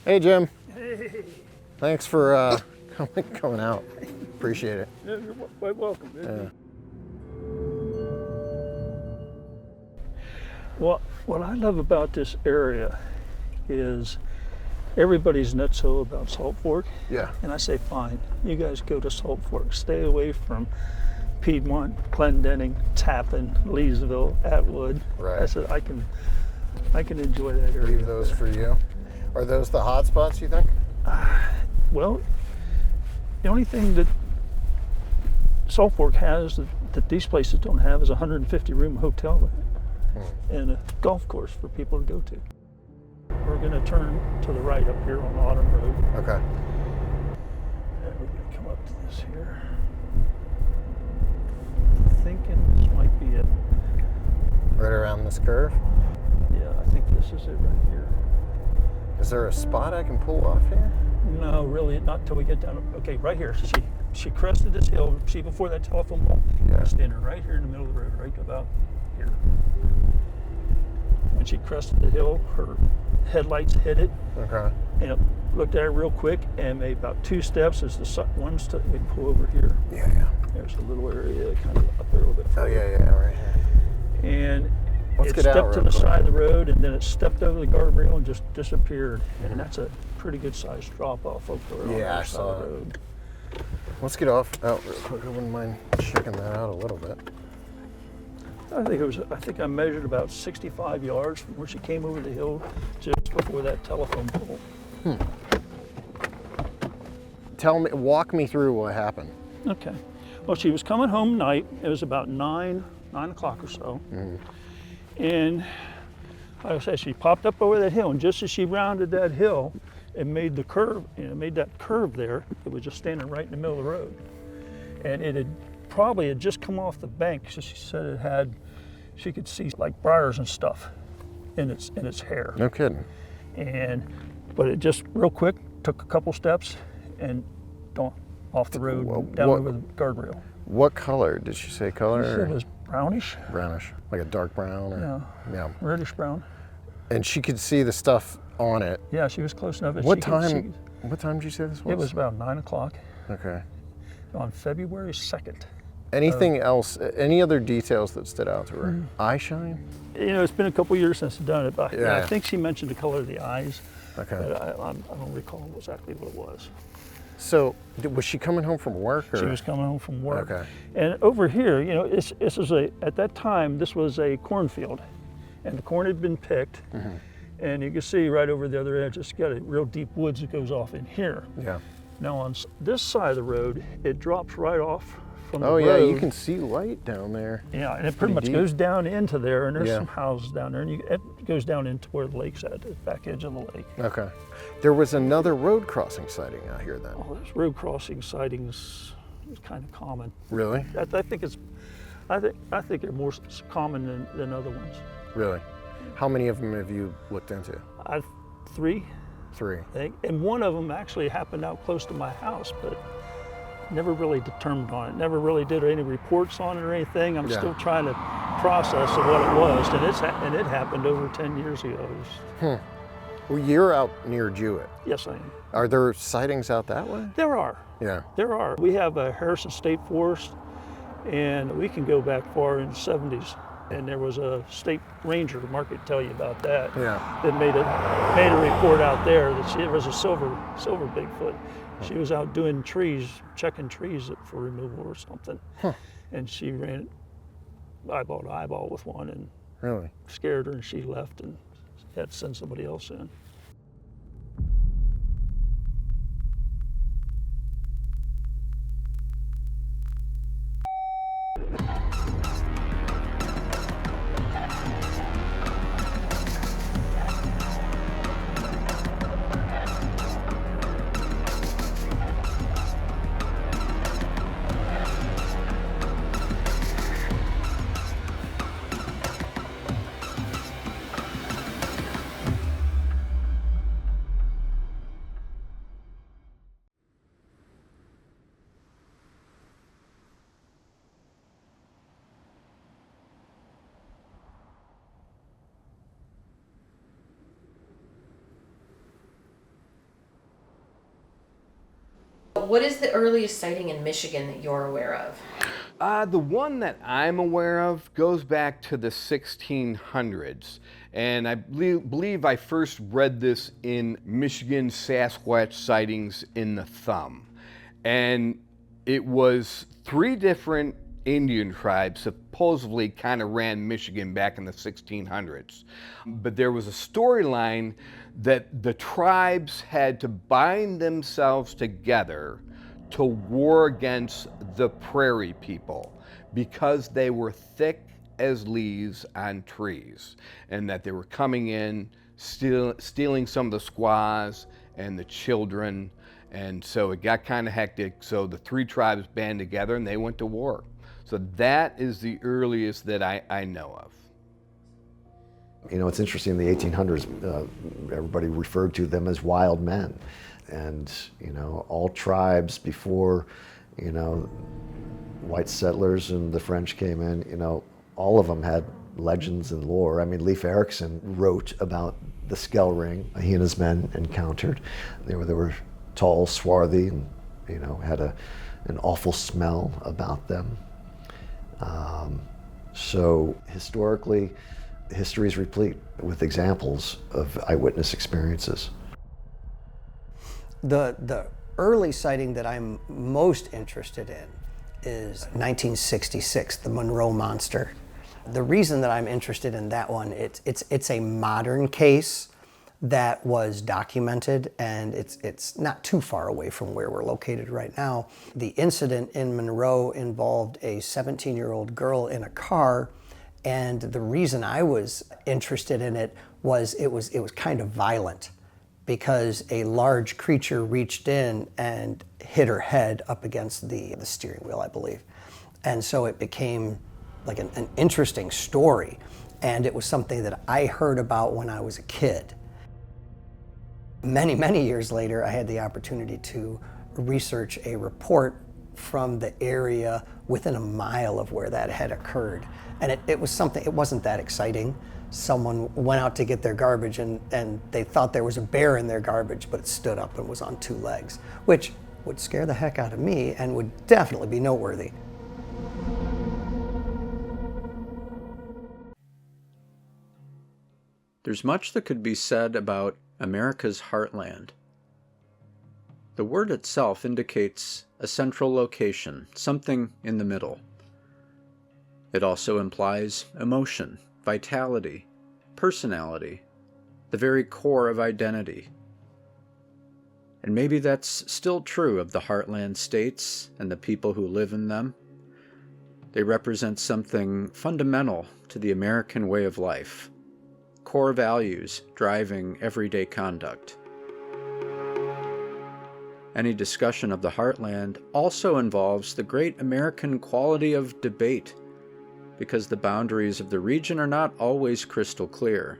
Hey, Jim. Hey. Thanks for coming out. Appreciate it. Yeah, you're quite welcome. Yeah. Well, what I love about this area is everybody's nutso about Salt Fork. Yeah. And I say, fine, you guys go to Salt Fork. Stay away from Piedmont, Clendening, Tappan, Leesville, Atwood. Right. I said, I can enjoy that area. Leave those for you. Are those the hot spots, you think? Well, the only thing that Salt Fork has that these places don't have is a 150-room hotel and a golf course for people to go to. We're going to turn to the right up here on Autumn Road. Okay. And we're going to come up to this here. I'm thinking this might be it. Right around this curve? Yeah, I think this is it right here. Is there a spot I can pull off here? No, really, not till we get down. Okay, right here. She crested this hill. See, before that telephone pole? Yeah. Standing right here in the middle of the road, right about here. When she crested the hill, her headlights hit it. Okay. And it looked at it real quick and made about 2 steps. As the one step, we pull over here. Yeah. There's a little area kind of up there a little bit further. Oh, yeah, right here. And Let's it get out stepped to real the quick. side of the road, and then it stepped over the guardrail and just disappeared. And that's a pretty good sized drop off over there on the Yeah, I other side saw of the it. road. Let's get off out real quick. I wouldn't mind checking that out a little bit. I think I measured about 65 yards from where she came over the hill just before that telephone pole. Walk me through what happened. Okay. Well, she was coming home night. It was about 9 o'clock or so. And like I said, she popped up over that hill, and just as she rounded that hill and made the curve, made that curve there, it was just standing right in the middle of the road. And it had probably just come off the bank, so she said she could see like briars and stuff in its hair. No kidding. But it just real quick took a couple steps and off the road down over the guardrail. What color? Did she say color? She said Or? it was brownish. Brownish, like a dark brown? Or, Yeah, reddish brown. And she could see the stuff on it. Yeah, she was close enough. What time did you say this was? It was about 9 o'clock Okay. on February 2nd. Anything else, any other details that stood out to her? Eye shine? It's been a couple years since I've done it, but Yeah. I think she mentioned the color of the eyes, Okay. but I don't recall exactly what it was. So, was she coming home from work? Or? She was coming home from work. Okay. And over here, at that time, this was a cornfield, and the corn had been picked, and you can see right over the other edge, it's got a real deep woods that goes off in here. Yeah. Now on this side of the road, it drops right off from the road. Oh yeah, you can see light down there. Yeah, and it pretty much deep. goes down into there, and there's Yeah. some houses down there, and it goes down into where the lake's at, the back edge of the lake. Okay. There was another road crossing sighting out here then. Oh, there's road crossing sightings. It's kind of common. Really? I think they're more common than other ones. Really? How many of them have you looked into? I've 3, 3. I think, and one of them actually happened out close to my house, but never really determined on it. Never really did any reports on it or anything. I'm still trying to process of what it was, and it happened over 10 years ago. Well, you're out near Jewett. Yes, I am. Are there sightings out that way? There are. Yeah. There are. We have a Harrison State Forest, and we can go back far in the 70s. And there was a state ranger, Mark could tell you about that, that made a report out there that there was a silver Bigfoot. She was out doing trees, checking trees for removal or something. And she ran eyeball to eyeball with one and Really? scared her, and she left and had to send somebody else in. What is the earliest sighting in Michigan that you're aware of? The one that I'm aware of goes back to the 1600s. And I believe I first read this in Michigan Sasquatch sightings in the Thumb. And it was 3 different Indian tribes supposedly kind of ran Michigan back in the 1600s. But there was a storyline that the tribes had to bind themselves together to war against the prairie people because they were thick as leaves on trees, and that they were coming in, stealing some of the squaws and the children. And so it got kind of hectic. So the 3 tribes band together and they went to war. So that is the earliest that I know of. You know, it's interesting, in the 1800s, everybody referred to them as wild men. And, you know, all tribes before, you know, white settlers and the French came in, you know, all of them had legends and lore. I mean, Leif Erikson wrote about the Skell Ring he and his men encountered. They were tall, swarthy, and, you know, had an awful smell about them. So historically, history is replete with examples of eyewitness experiences. The early sighting that I'm most interested in is 1966, the Monroe Monster. The reason that I'm interested in that one, it's a modern case that was documented, and it's not too far away from where we're located right now. The incident in Monroe involved a 17-year-old girl in a car, and the reason I was interested in it was it was kind of violent, because a large creature reached in and hit her head up against the steering wheel, I believe. And so it became like an interesting story, and it was something that I heard about when I was a kid. Many, many years later, I had the opportunity to research a report from the area within a mile of where that had occurred. And it was something, it wasn't that exciting. Someone went out to get their garbage and they thought there was a bear in their garbage, but it stood up and was on 2 legs, which would scare the heck out of me and would definitely be noteworthy. There's much that could be said about America's heartland. The word itself indicates a central location, something in the middle. It also implies emotion, vitality, personality, the very core of identity. And maybe that's still true of the heartland states and the people who live in them. They represent something fundamental to the American way of life. Core values driving everyday conduct. Any discussion of the heartland also involves the great American quality of debate, because the boundaries of the region are not always crystal clear.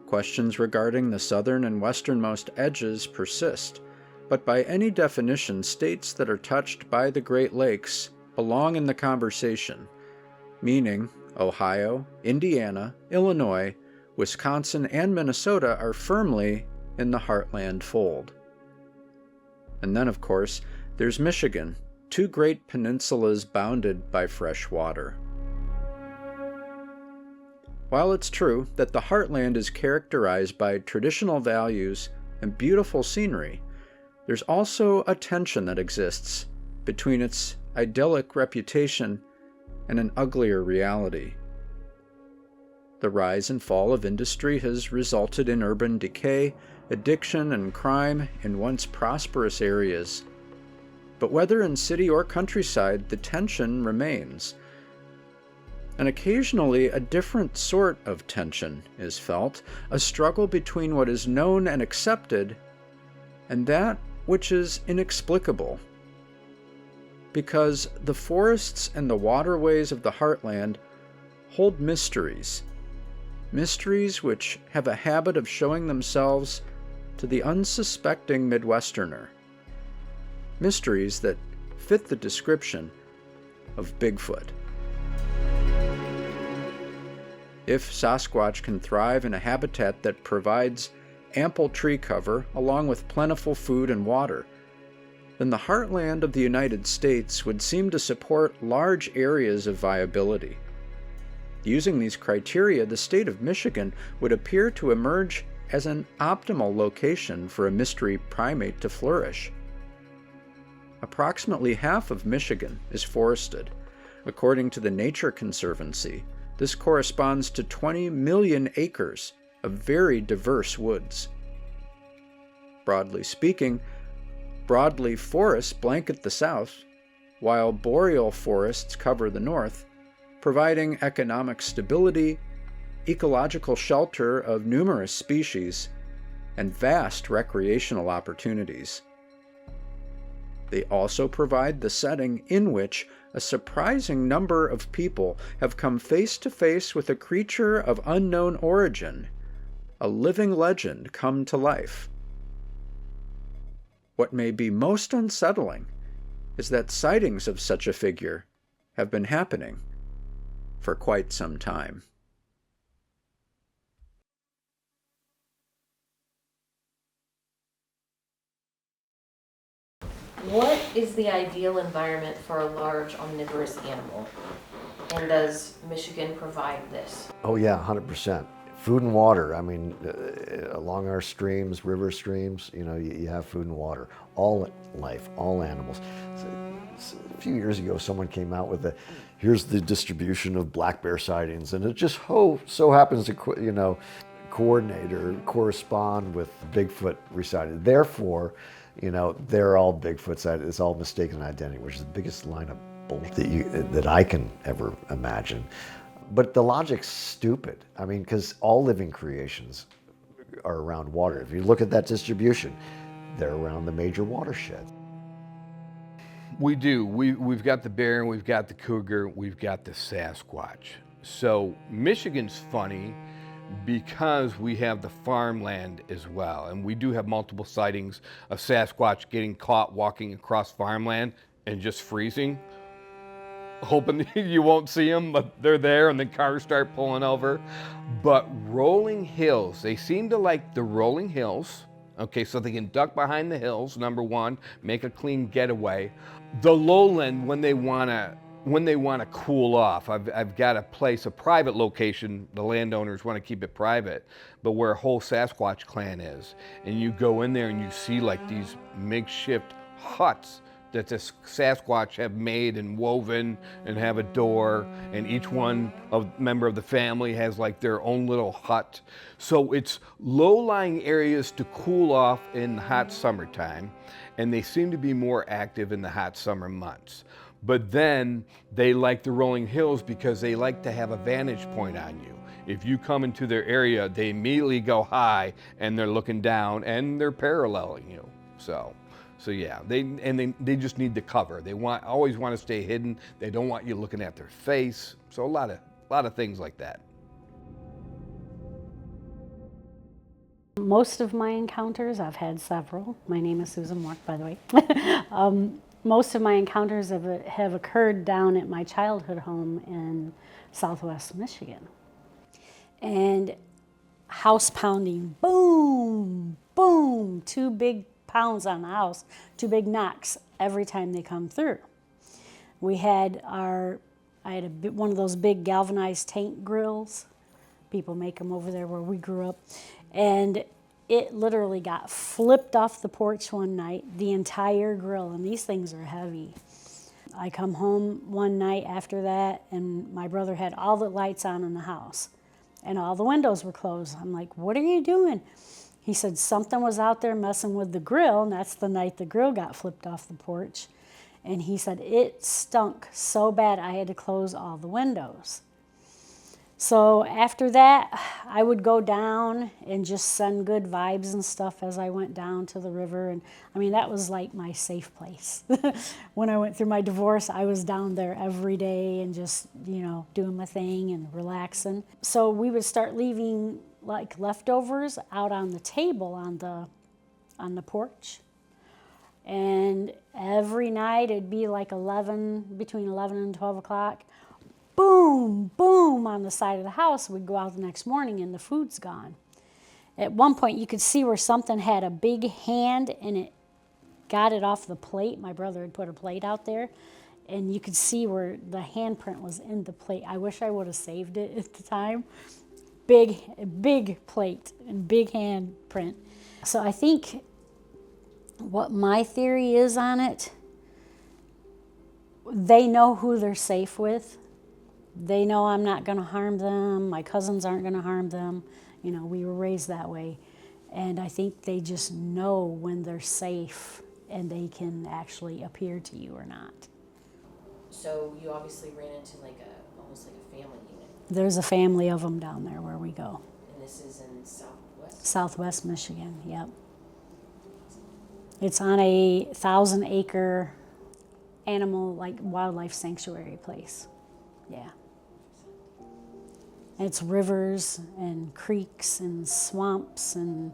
Questions regarding the southern and westernmost edges persist, but by any definition, states that are touched by the Great Lakes belong in the conversation, meaning Ohio, Indiana, Illinois, Wisconsin, and Minnesota are firmly in the heartland fold. And then, of course, there's Michigan, 2 great peninsulas bounded by fresh water. While it's true that the heartland is characterized by traditional values and beautiful scenery, there's also a tension that exists between its idyllic reputation and an uglier reality. The rise and fall of industry has resulted in urban decay, addiction, and crime in once prosperous areas. But whether in city or countryside, the tension remains. And occasionally, a different sort of tension is felt, a struggle between what is known and accepted and that which is inexplicable. Because the forests and the waterways of the heartland hold mysteries. Mysteries which have a habit of showing themselves to the unsuspecting Midwesterner. Mysteries that fit the description of Bigfoot. If Sasquatch can thrive in a habitat that provides ample tree cover along with plentiful food and water, then the heartland of the United States would seem to support large areas of viability. Using these criteria, the state of Michigan would appear to emerge as an optimal location for a mystery primate to flourish. Approximately half of Michigan is forested. According to the Nature Conservancy, this corresponds to 20 million acres of very diverse woods. Broadly speaking, broadleaf forests blanket the south, while boreal forests cover the north, providing economic stability, ecological shelter of numerous species, and vast recreational opportunities. They also provide the setting in which a surprising number of people have come face to face with a creature of unknown origin, a living legend come to life. What may be most unsettling is that sightings of such a figure have been happening for quite some time. What is the ideal environment for a large omnivorous animal? And does Michigan provide this? Oh yeah, 100%. Food and water. I mean, along our streams, river streams, you know, you have food and water. All life, all animals. So, a few years ago, someone came out with here's the distribution of black bear sightings, and it just so happens to, you know, coordinate or correspond with Bigfoot recited. Therefore, you know, they're all Bigfoot sighted. It's all mistaken identity, which is the biggest line of bull that I can ever imagine. But the logic's stupid. I mean, because all living creations are around water. If you look at that distribution, they're around the major watersheds. We do. We've got the bear, we've got the cougar, we've got the Sasquatch. So Michigan's funny because we have the farmland as well. And we do have multiple sightings of Sasquatch getting caught walking across farmland and just freezing, hoping you won't see them, but they're there and the cars start pulling over. But rolling hills, they seem to like the rolling hills. Okay, so they can duck behind the hills, number one, make a clean getaway. The lowland, when they wanna cool off, I've got a place, a private location, the landowners wanna keep it private, but where a whole Sasquatch clan is. And you go in there and you see like these makeshift huts that the Sasquatch have made and woven and have a door, and each one member of the family has like their own little hut. So it's low-lying areas to cool off in the hot summertime, and they seem to be more active in the hot summer months. But then they like the rolling hills because they like to have a vantage point on you. If you come into their area, they immediately go high and they're looking down and they're paralleling you. So yeah, they just need the cover. They always want to stay hidden. They don't want you looking at their face. So a lot of things like that. Most of my encounters, I've had several. My name is Susan Mork, by the way. Most of my encounters have occurred down at my childhood home in Southwest Michigan. And house pounding, boom, boom, 2 big pounds on the house, 2 big knocks every time they come through. I had one of those big galvanized tank grills. People make them over there where we grew up. And it literally got flipped off the porch one night, the entire grill, and these things are heavy. I come home one night after that, and my brother had all the lights on in the house, and all the windows were closed. I'm like, what are you doing? He said something was out there messing with the grill, and that's the night the grill got flipped off the porch. And he said it stunk so bad I had to close all the windows. So after that, I would go down and just send good vibes and stuff as I went down to the river. And I mean, that was like my safe place. When I went through my divorce, I was down there every day and just, you know, doing my thing and relaxing. So we would start leaving like leftovers out on the table on the porch. And every night it'd be like between 11 and 12 o'clock. Boom, boom on the side of the house. We'd go out the next morning and the food's gone. At one point you could see where something had a big hand and it got it off the plate. My brother had put a plate out there, and you could see where the handprint was in the plate. I wish I would have saved it at the time. Big plate and big handprint. So I think what my theory is on it, they know who they're safe with. They know I'm not going to harm them. My cousins aren't going to harm them. You know, we were raised that way. And I think they just know when they're safe and they can actually appear to you or not. So you obviously ran into almost like a family unit. There's a family of them down there where we go. And this is in Southwest? Southwest Michigan, yep. It's on a 1,000-acre animal, wildlife sanctuary place. Yeah. And it's rivers and creeks and swamps and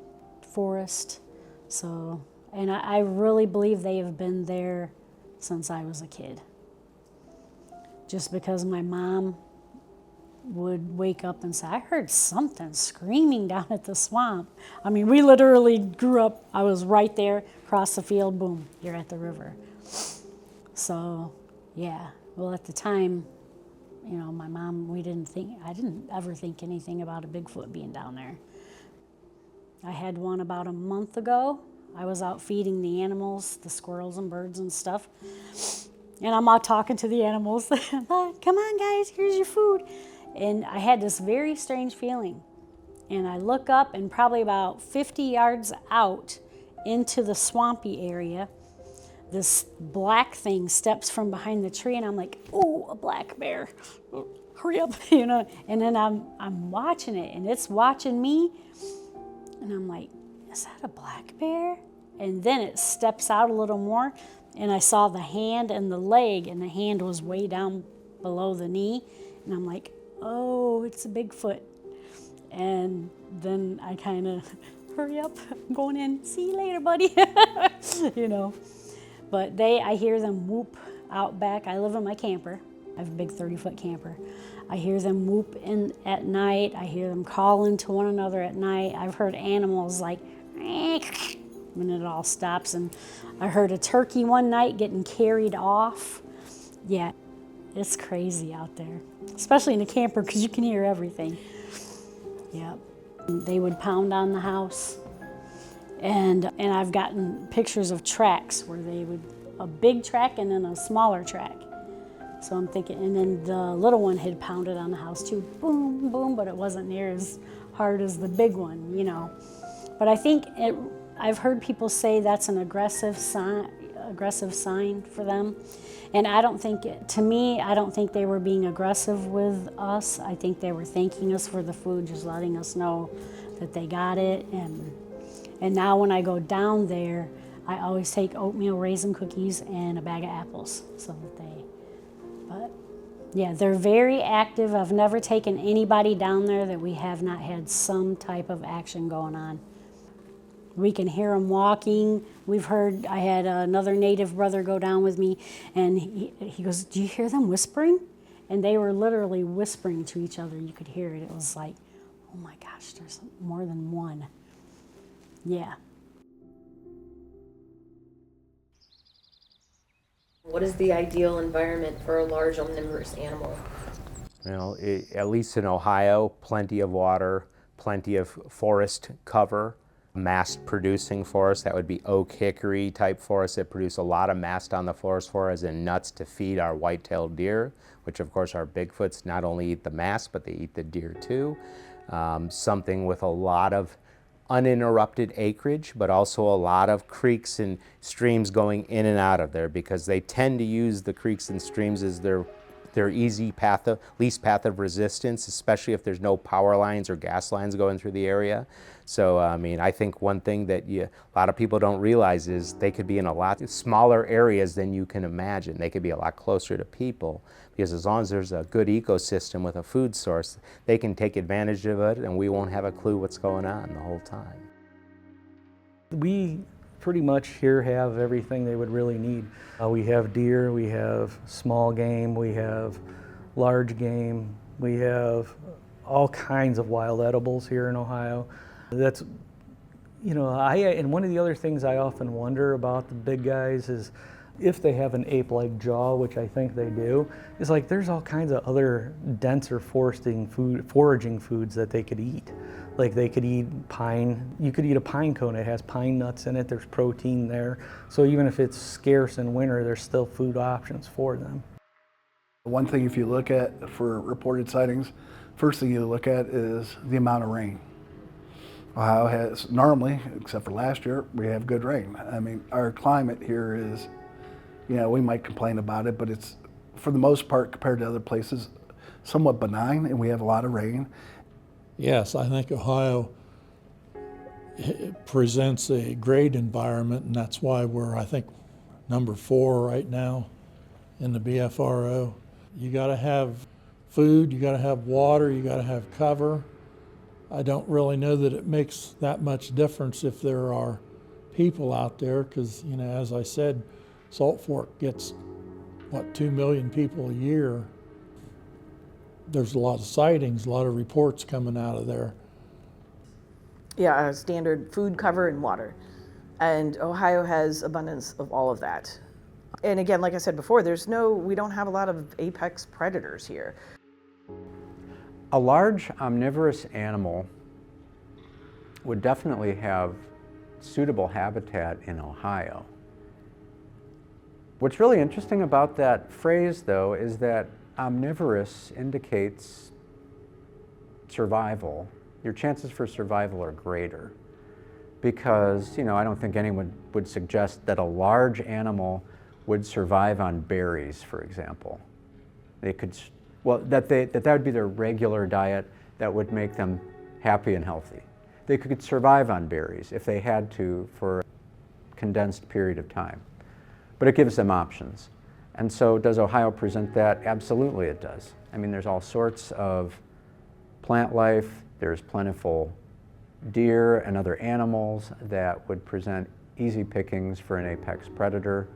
forest. So, and I really believe they have been there since I was a kid. Just because my mom would wake up and say, I heard something screaming down at the swamp. I mean, we literally grew up, I was right there, across the field, boom, you're at the river. So, yeah, well, at the time, you know, my mom, I didn't ever think anything about a Bigfoot being down there. I had one about a month ago. I was out feeding the animals, the squirrels and birds and stuff. And I'm out talking to the animals. Come on, guys, here's your food. And I had this very strange feeling. And I look up, and probably about 50 yards out into the swampy area, this black thing steps from behind the tree, and I'm like, oh, a black bear. Hurry up, you know. And then I'm watching it, and it's watching me. And I'm like, is that a black bear? And then it steps out a little more, and I saw the hand and the leg, and the hand was way down below the knee. And I'm like, oh, it's a Bigfoot. And then I kind of, hurry up, I'm going in, see you later, buddy. You know. But I hear them whoop out back. I live in my camper. I have a big 30-foot camper. I hear them whoop in at night. I hear them calling to one another at night. I've heard animals like, when it all stops. And I heard a turkey one night getting carried off. Yeah, it's crazy out there, especially in a camper because you can hear everything. Yeah, they would pound on the house. And I've gotten pictures of tracks where they would, a big track and then a smaller track. So I'm thinking, and then the little one had pounded on the house too, boom, boom, but it wasn't near as hard as the big one, you know. But I think I've heard people say that's an aggressive sign for them. And I don't think, to me, I don't think they were being aggressive with us. I think they were thanking us for the food, just letting us know that they got it. And now when I go down there, I always take oatmeal raisin cookies and a bag of apples so that but yeah, they're very active. I've never taken anybody down there that we have not had some type of action going on. We can hear them walking. I had another native brother go down with me, and he goes, do you hear them whispering? And they were literally whispering to each other. You could hear it. It was like, oh my gosh, there's more than one. Yeah. What is the ideal environment for a large omnivorous animal? You know, at least in Ohio, plenty of water, plenty of forest cover, mast producing forest. That would be oak hickory type forests that produce a lot of mast on the forest floor, as in nuts to feed our white-tailed deer, which of course our Bigfoots not only eat the mast, but they eat the deer too. Something with a lot of uninterrupted acreage, but also a lot of creeks and streams going in and out of there, because they tend to use the creeks and streams as their least path of resistance, especially if there's no power lines or gas lines going through the area. So, I mean, I think one thing that a lot of people don't realize is they could be in a lot smaller areas than you can imagine. They could be a lot closer to people, because as long as there's a good ecosystem with a food source, they can take advantage of it, and we won't have a clue what's going on the whole time. We pretty much here have everything they would really need. We have deer, we have small game, we have large game, we have all kinds of wild edibles here in Ohio. That's You know, and one of the other things I often wonder about the big guys is if they have an ape-like jaw, which I think they do, is like there's all kinds of other denser foraging foods that they could eat. Like they could eat pine, you could eat a pine cone, it has pine nuts in it, there's protein there. So even if it's scarce in winter, there's still food options for them. One thing if you look at for reported sightings, first thing you look at is the amount of rain. Ohio has normally, except for last year, we have good rain. I mean, our climate here is, you know, we might complain about it, but it's, for the most part, compared to other places, somewhat benign, and we have a lot of rain. Yes, I think Ohio presents a great environment, and that's why we're, I think, number 4 right now in the BFRO. You got to have food, you got to have water, you got to have cover. I don't really know that it makes that much difference if there are people out there, because, you know, as I said, Salt Fork gets, what, 2 million people a year. There's a lot of sightings, a lot of reports coming out of there. Yeah, standard food, cover, and water. And Ohio has abundance of all of that. And again, like I said before, we don't have a lot of apex predators here. A large omnivorous animal would definitely have suitable habitat in Ohio. What's really interesting about that phrase, though, is that omnivorous indicates survival. Your chances for survival are greater because, you know, I don't think anyone would suggest that a large animal would survive on berries, for example. They could, well, that would be their regular diet that would make them happy and healthy. They could survive on berries if they had to for a condensed period of time. But it gives them options. And so does Ohio present that? Absolutely it does. I mean, there's all sorts of plant life, there's plentiful deer and other animals that would present easy pickings for an apex predator.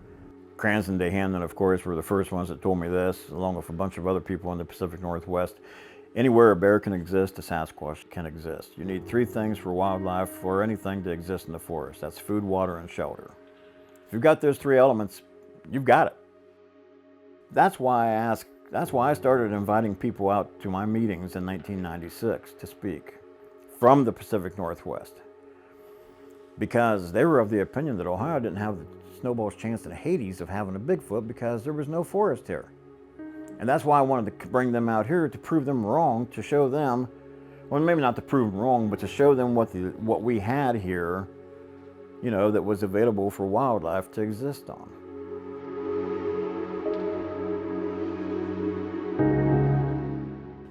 Cranston de Hamden, of course, were the first ones that told me this, along with a bunch of other people in the Pacific Northwest. Anywhere a bear can exist, a Sasquatch can exist. You need 3 things for wildlife, for anything to exist in the forest. That's food, water, and shelter. If you've got those 3 elements, you've got it. That's why I started inviting people out to my meetings in 1996 to speak from the Pacific Northwest. Because they were of the opinion that Ohio didn't have the snowball's chance in Hades of having a Bigfoot because there was no forest here. And that's why I wanted to bring them out here to prove them wrong, to show them, well, maybe not to prove them wrong, but to show them what we had here, you know, that was available for wildlife to exist on.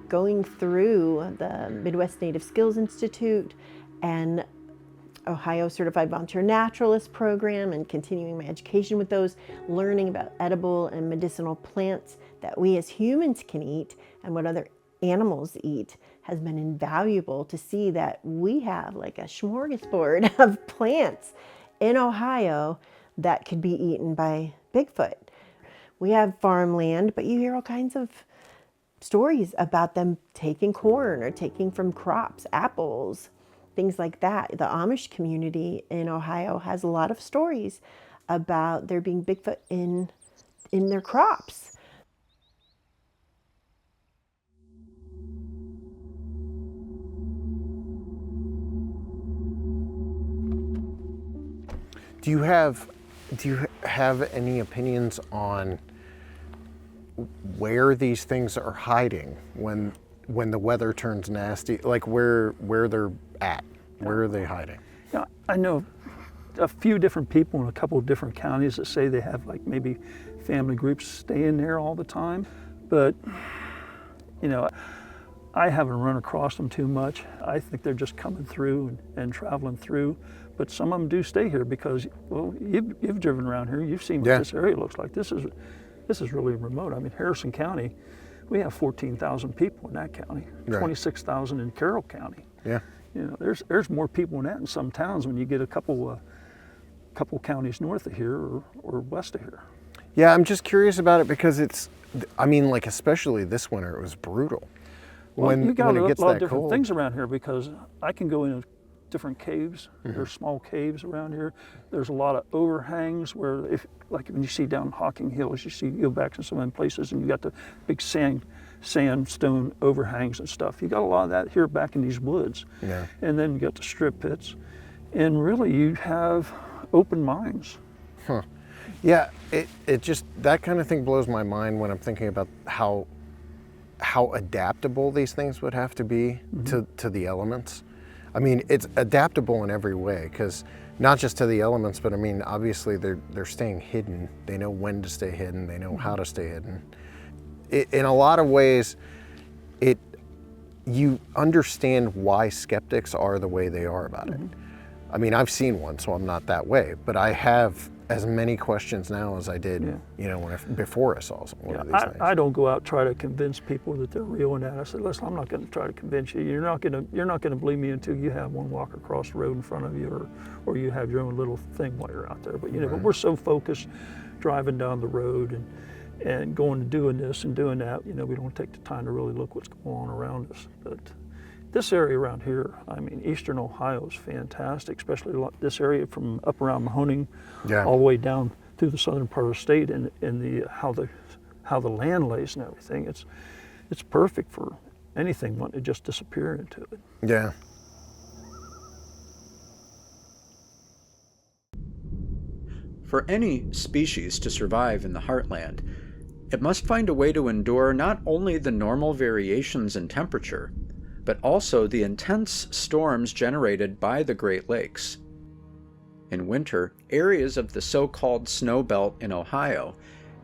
Going through the Midwest Native Skills Institute and Ohio Certified Volunteer Naturalist program and continuing my education with those, learning about edible and medicinal plants that we as humans can eat and what other animals eat has been invaluable to see that we have like a smorgasbord of plants in Ohio that could be eaten by Bigfoot. We have farmland, but you hear all kinds of stories about them taking corn or taking from crops, apples, things like that. The Amish community in Ohio has a lot of stories about there being Bigfoot in their crops. Do you have any opinions on where these things are hiding when the weather turns nasty? Like where they're at? Where are they hiding? Yeah, I know a few different people in a couple of different counties that say they have like maybe family groups staying there all the time, but you know, I haven't run across them too much. I think they're just coming through and traveling through. But some of them do stay here because, well, you've driven around here. You've seen what this area looks like. This is really remote. I mean, Harrison County, we have 14,000 people in that county, 26,000 in Carroll County. Yeah. You know, there's more people in that in some towns when you get a couple counties north of here or west of here. Yeah, I'm just curious about it because it's, I mean, like especially this winter, it was brutal. Well, you got when it gets a lot that of different cold. things around here because I can go into different caves. There's small caves around here. There's a lot of overhangs where, like when you see down Hocking Hills, you go back to some of them places and you got the big sandstone overhangs and stuff. You got a lot of that here back in these woods. Yeah. And then you got the strip pits. And really you have open mines. Huh. Yeah, it just, that kind of thing blows my mind when I'm thinking about how adaptable these things would have to be to the elements. I mean, it's adaptable in every way, because not just to the elements, but I mean, obviously they're staying hidden. They know when to stay hidden. They know how to stay hidden. In a lot of ways, you understand why skeptics are the way they are about it. I mean, I've seen one, so I'm not that way, but I have as many questions now as I did, you know, before I saw one of these things. I don't go out and try to convince people that they're real and that. I said, listen, I'm not going to try to convince you. You're not going to believe me until you have one walk across the road in front of you, or you have your own little thing while you're out there. But you know, but we're so focused driving down the road and going and doing this and doing that. You know, we don't take the time to really look what's going on around us. But this area around here, I mean, eastern Ohio is fantastic, especially this area from up around Mahoning all the way down through the southern part of the state, and how the land lays and everything. It's perfect for anything wanting to just disappear into it. Yeah. For any species to survive in the heartland, it must find a way to endure not only the normal variations in temperature, but also the intense storms generated by the Great Lakes. In winter, areas of the so-called snow belt in Ohio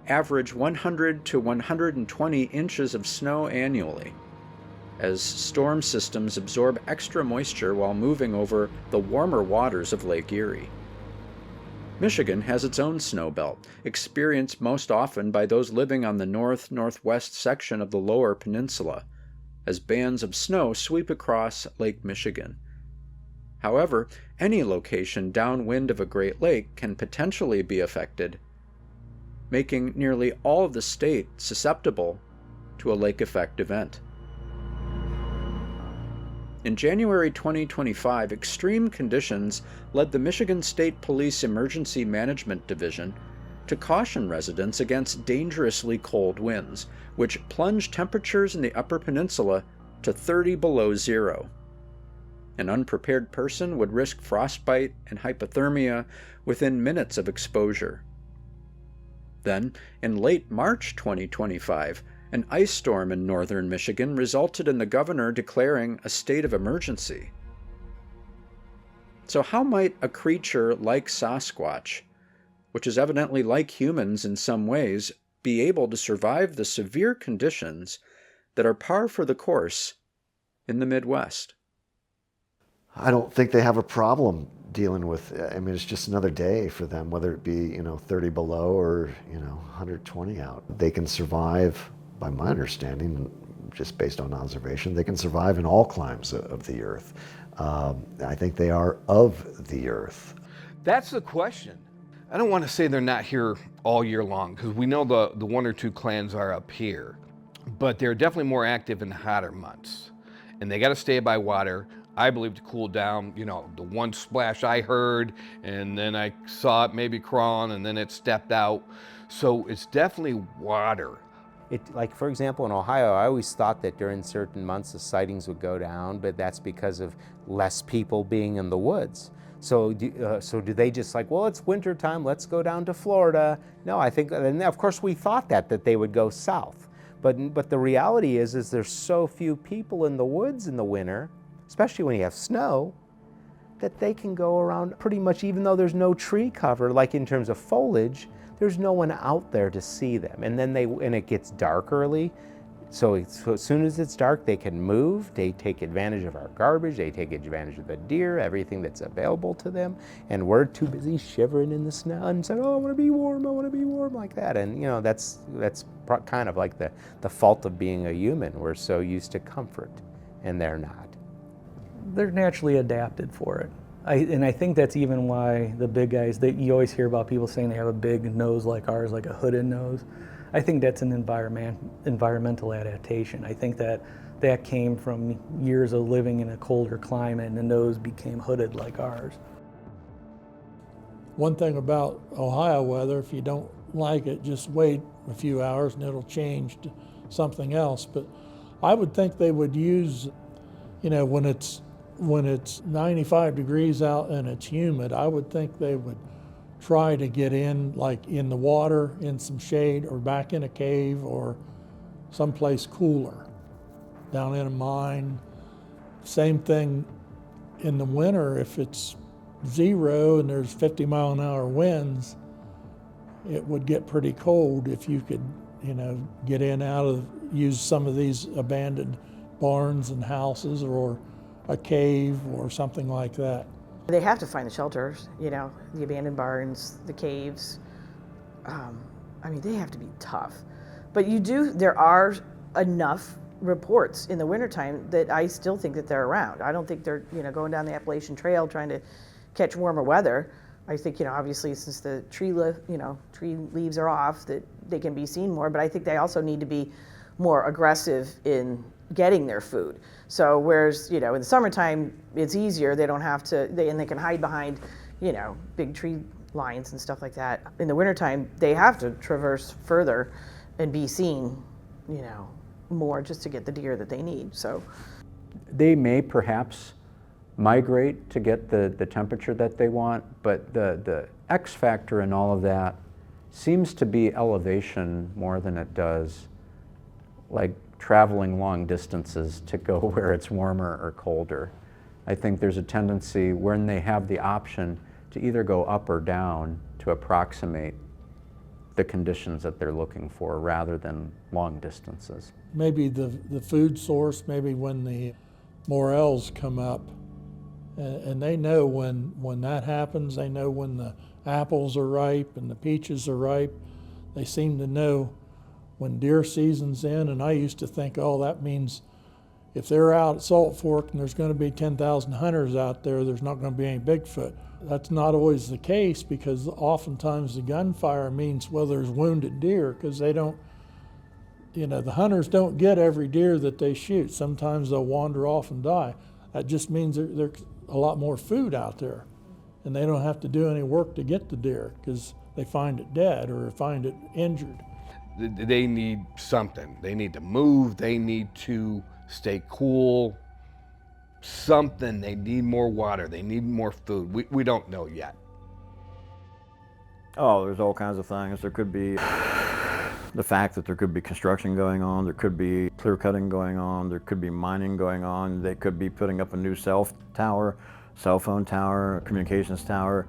average 100 to 120 inches of snow annually, as storm systems absorb extra moisture while moving over the warmer waters of Lake Erie. Michigan has its own snow belt, experienced most often by those living on the north-northwest section of the lower peninsula, as bands of snow sweep across Lake Michigan. However, any location downwind of a Great Lake can potentially be affected, making nearly all of the state susceptible to a lake effect event. In January 2025, extreme conditions led the Michigan State Police Emergency Management Division to caution residents against dangerously cold winds, which plunged temperatures in the Upper Peninsula to 30 below zero. An unprepared person would risk frostbite and hypothermia within minutes of exposure. Then, in late March 2025, an ice storm in northern Michigan resulted in the governor declaring a state of emergency. So how might a creature like Sasquatch, which is evidently like humans in some ways, be able to survive the severe conditions that are par for the course in the Midwest? I don't think they have a problem dealing with, I mean, it's just another day for them, whether it be, 30 below or, 120 out. They can survive, by my understanding, just based on observation, they can survive in all climes of the earth. I think they are of the earth. That's the question. I don't want to say they're not here all year long, because we know the one or two clans are up here, but they're definitely more active in the hotter months. And they got to stay by water, I believe, to cool down. The one splash I heard, and then I saw it maybe crawling, and then it stepped out. So it's definitely water. Like, for example, in Ohio, I always thought that during certain months the sightings would go down, but that's because of less people being in the woods. So do they just like, well, it's winter time, let's go down to Florida? No, I think, and of course we thought that they would go south. But the reality is there's so few people in the woods in the winter, especially when you have snow, that they can go around pretty much, even though there's no tree cover, like in terms of foliage, there's no one out there to see them. And then it gets dark early. So as soon as it's dark, they can move. They take advantage of our garbage. They take advantage of the deer, everything that's available to them. And we're too busy shivering in the snow and saying, oh, I want to be warm, like that. And that's kind of like the fault of being a human. We're so used to comfort, and they're not. They're naturally adapted for it. And I think that's even why the big guys, you always hear about people saying they have a big nose like ours, like a hooded nose. I think that's an environmental adaptation. I think that came from years of living in a colder climate, and the nose became hooded like ours. One thing about Ohio weather, if you don't like it, just wait a few hours and it'll change to something else. But I would think they would use, when it's 95 degrees out and it's humid, I would think they would try to get in, like in the water, in some shade, or back in a cave, or someplace cooler, down in a mine. Same thing in the winter, if it's 0 and there's 50-mile-an-hour winds, it would get pretty cold if you could, get in, use some of these abandoned barns and houses, or a cave or something like that. They have to find the shelters, the abandoned barns, the caves. They have to be tough. But there are enough reports in the wintertime that I still think that they're around. I don't think they're, going down the Appalachian Trail trying to catch warmer weather. I think, obviously since the tree leaves are off, that they can be seen more, but I think they also need to be more aggressive in getting their food. So whereas, in the summertime, it's easier, they don't have to, and they can hide behind, big tree lines and stuff like that. In the wintertime, they have to traverse further and be seen, more just to get the deer that they need, so. They may perhaps migrate to get the temperature that they want, but the X factor in all of that seems to be elevation more than it does like traveling long distances to go where it's warmer or colder. I think there's a tendency when they have the option to either go up or down to approximate the conditions that they're looking for rather than long distances. Maybe the food source, maybe when the morels come up, and they know when that happens, they know when the apples are ripe and the peaches are ripe. They seem to know when deer season's in, and I used to think, oh, that means if they're out at Salt Fork and there's going to be 10,000 hunters out there, there's not going to be any Bigfoot. That's not always the case, because oftentimes the gunfire means, well, there's wounded deer, because they don't, the hunters don't get every deer that they shoot. Sometimes they'll wander off and die. That just means there's a lot more food out there, and they don't have to do any work to get the deer because they find it dead or find it injured. They need something. They need to move. They need to stay cool. Something. They need more water. They need more food. We don't know yet. Oh, there's all kinds of things. There could be the fact that there could be construction going on. There could be clear cutting going on. There could be mining going on. They could be putting up a new cell phone tower, communications tower.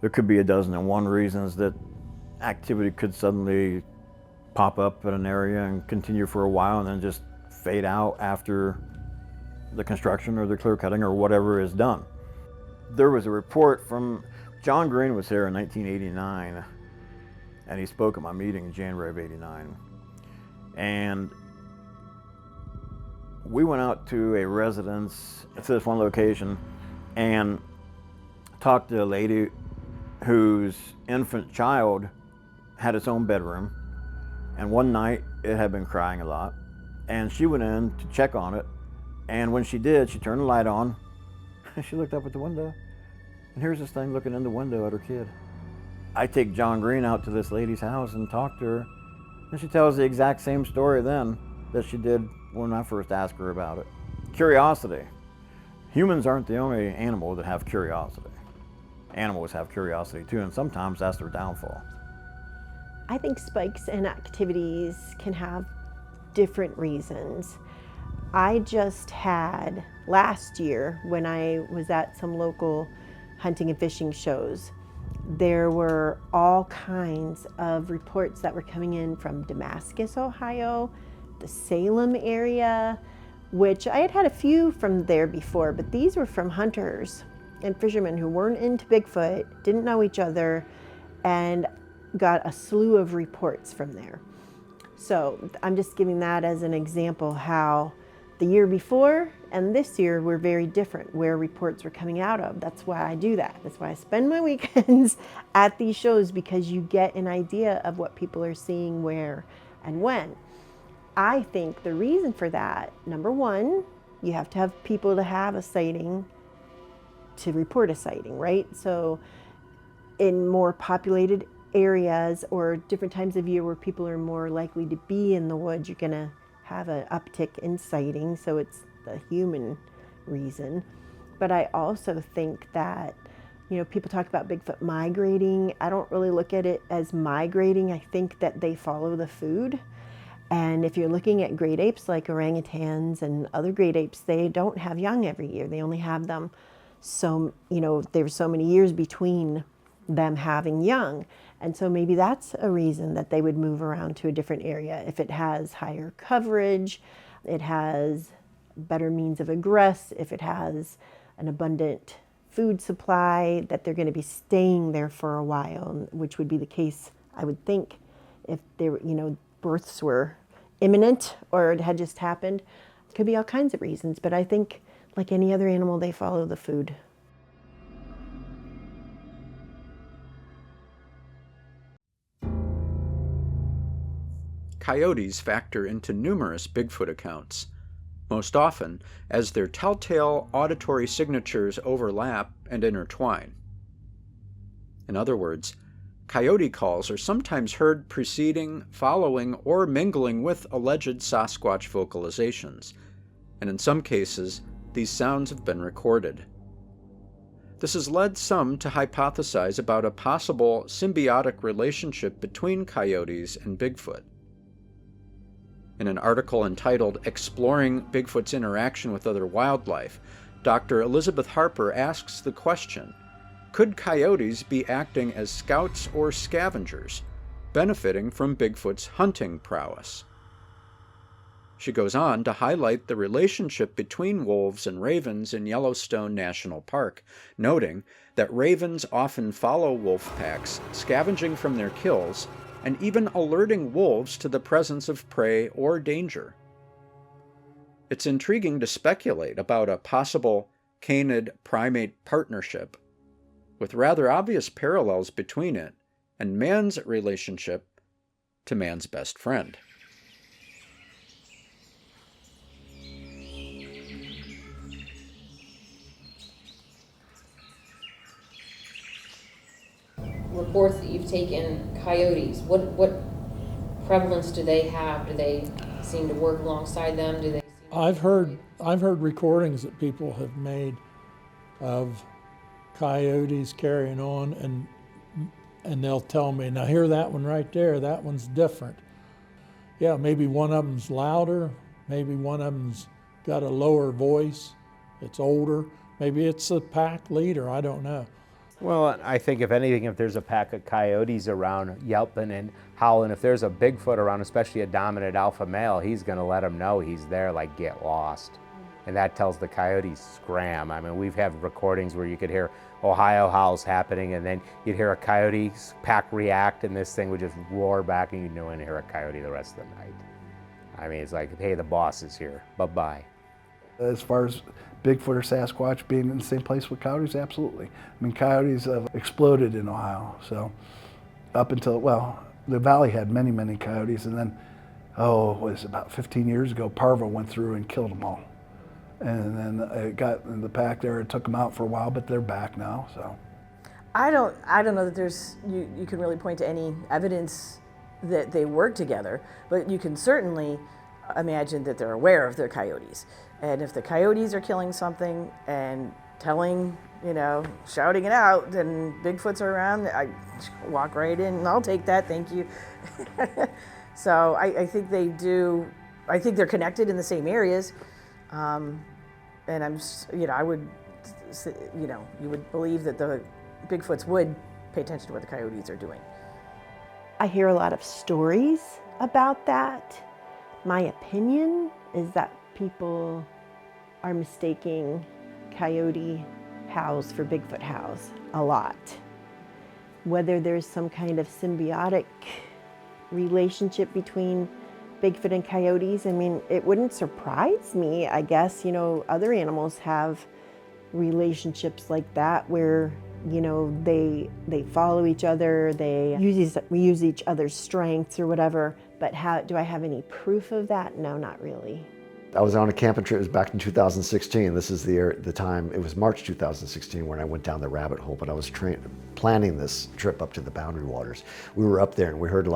There could be 1,001 reasons that activity could suddenly pop up in an area and continue for a while and then just fade out after the construction or the clear cutting or whatever is done. There was a report from John Green was here in 1989, and he spoke at my meeting in January of '89. And we went out to a residence at this one location and talked to a lady whose infant child had its own bedroom. And one night it had been crying a lot. And she went in to check on it. And when she did, she turned the light on. And she looked up at the window. And here's this thing looking in the window at her kid. I take John Green out to this lady's house and talk to her. And she tells the exact same story then that she did when I first asked her about it. Curiosity. Humans aren't the only animal that have curiosity. Animals have curiosity too, and sometimes that's their downfall. I think spikes in activities can have different reasons. I just had last year, when I was at some local hunting and fishing shows, there were all kinds of reports that were coming in from Damascus, Ohio, the Salem area, which I had had a few from there before, but these were from hunters and fishermen who weren't into Bigfoot, didn't know each other, and got a slew of reports from there. So I'm just giving that as an example how The year before and this year were very different where reports were coming out of. That's why I do that. That's why I spend my weekends at these shows, because you get an idea of what people are seeing where and when. I think the reason for that, number one, you have to have people to have a sighting to report a sighting, right? So in more populated areas or different times of year where people are more likely to be in the woods, you're going to have an uptick in sightings. So it's the human reason. But I also think that, you know, people talk about Bigfoot migrating. I don't really look at it as migrating. I think that they follow the food. And if you're looking at great apes like orangutans and other great apes, they don't have young every year. They only have them, so, you know, there's so many years between them having young. And so maybe that's a reason that they would move around to a different area. If it has higher coverage, it has better means of egress, if it has an abundant food supply, that they're going to be staying there for a while, which would be the case, I would think, if there, you know, births were imminent or it had just happened. It could be all kinds of reasons, but I think like any other animal, they follow the food. Coyotes factor into numerous Bigfoot accounts, most often as their telltale auditory signatures overlap and intertwine. In other words, coyote calls are sometimes heard preceding, following, or mingling with alleged Sasquatch vocalizations, and in some cases, these sounds have been recorded. This has led some to hypothesize about a possible symbiotic relationship between coyotes and Bigfoot. In an article entitled "Exploring Bigfoot's Interaction with Other Wildlife," Dr. Elizabeth Harper asks the question, could coyotes be acting as scouts or scavengers, benefiting from Bigfoot's hunting prowess? She goes on to highlight the relationship between wolves and ravens in Yellowstone National Park, noting that ravens often follow wolf packs, scavenging from their kills, and even alerting wolves to the presence of prey or danger. It's intriguing to speculate about a possible canid-primate partnership, with rather obvious parallels between it and man's relationship to man's best friend. Reports that you've taken coyotes, what prevalence do they have? Do they seem to work alongside them? Do they? I've heard recordings that people have made of coyotes carrying on, and they'll tell me, now hear that one right there, that one's different. Yeah, maybe one of them's louder, maybe one of them's got a lower voice, it's older, maybe it's the pack leader, I don't know. Well, I think if anything, if there's a pack of coyotes around yelping and howling, if there's a Bigfoot around, especially a dominant alpha male, he's gonna let them know he's there, like get lost. And that tells the coyotes scram. I mean, we've had recordings where you could hear Ohio howls happening, and then you'd hear a coyote pack react, and this thing would just roar back, and you'd know and hear a coyote the rest of the night. I mean, it's like, hey, the boss is here, bye-bye. As far as Bigfoot or Sasquatch being in the same place with coyotes, absolutely. I mean, coyotes have exploded in Ohio. So up until, well, the valley had many, many coyotes, and then, what was it, about 15 years ago, Parvo went through and killed them all. And then it got in the pack there, it took them out for a while, but they're back now, so. I don't know that there's, you can really point to any evidence that they work together, but you can certainly imagine that they're aware of their coyotes. And if the coyotes are killing something and telling, you know, shouting it out, then Bigfoots are around, I walk right in and I'll take that, thank you. So I think they do, I think they're connected in the same areas. And I'm, you know, I would, you know, you would believe that the Bigfoots would pay attention to what the coyotes are doing. I hear a lot of stories about that. My opinion is that people are mistaking coyote howls for Bigfoot howls a lot. Whether there's some kind of symbiotic relationship between Bigfoot and coyotes, I mean, it wouldn't surprise me, I guess, other animals have relationships like that where, they follow each other, they use each other's strengths or whatever, but do I have any proof of that? No, not really. I was on a camping trip, it was back in 2016. This is the time, it was March 2016 when I went down the rabbit hole, but I was planning this trip up to the Boundary Waters. We were up there and we heard it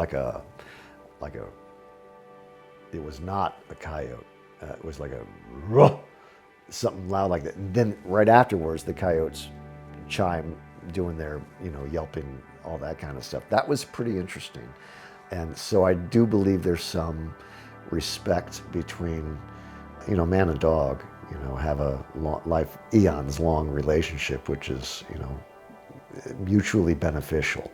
was not a coyote. It was like a ruh, something loud like that. And then right afterwards, the coyotes chime, doing their, yelping, all that kind of stuff. That was pretty interesting. And so I do believe there's some respect between, man and dog, have a eons long relationship, which is, mutually beneficial.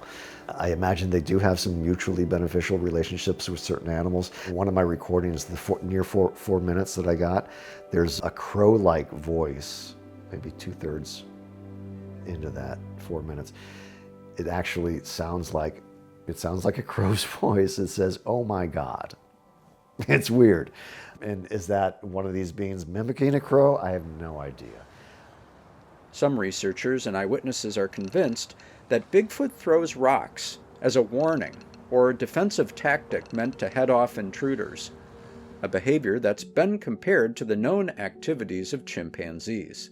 I imagine they do have some mutually beneficial relationships with certain animals. One of my recordings, near four minutes that I got, there's a crow-like voice, maybe 2/3 into that 4 minutes. It actually sounds like a crow's voice. It says, "Oh my God." It's weird. And is that one of these beings mimicking a crow? I have no idea. Some researchers and eyewitnesses are convinced that Bigfoot throws rocks as a warning or a defensive tactic meant to head off intruders, a behavior that's been compared to the known activities of chimpanzees.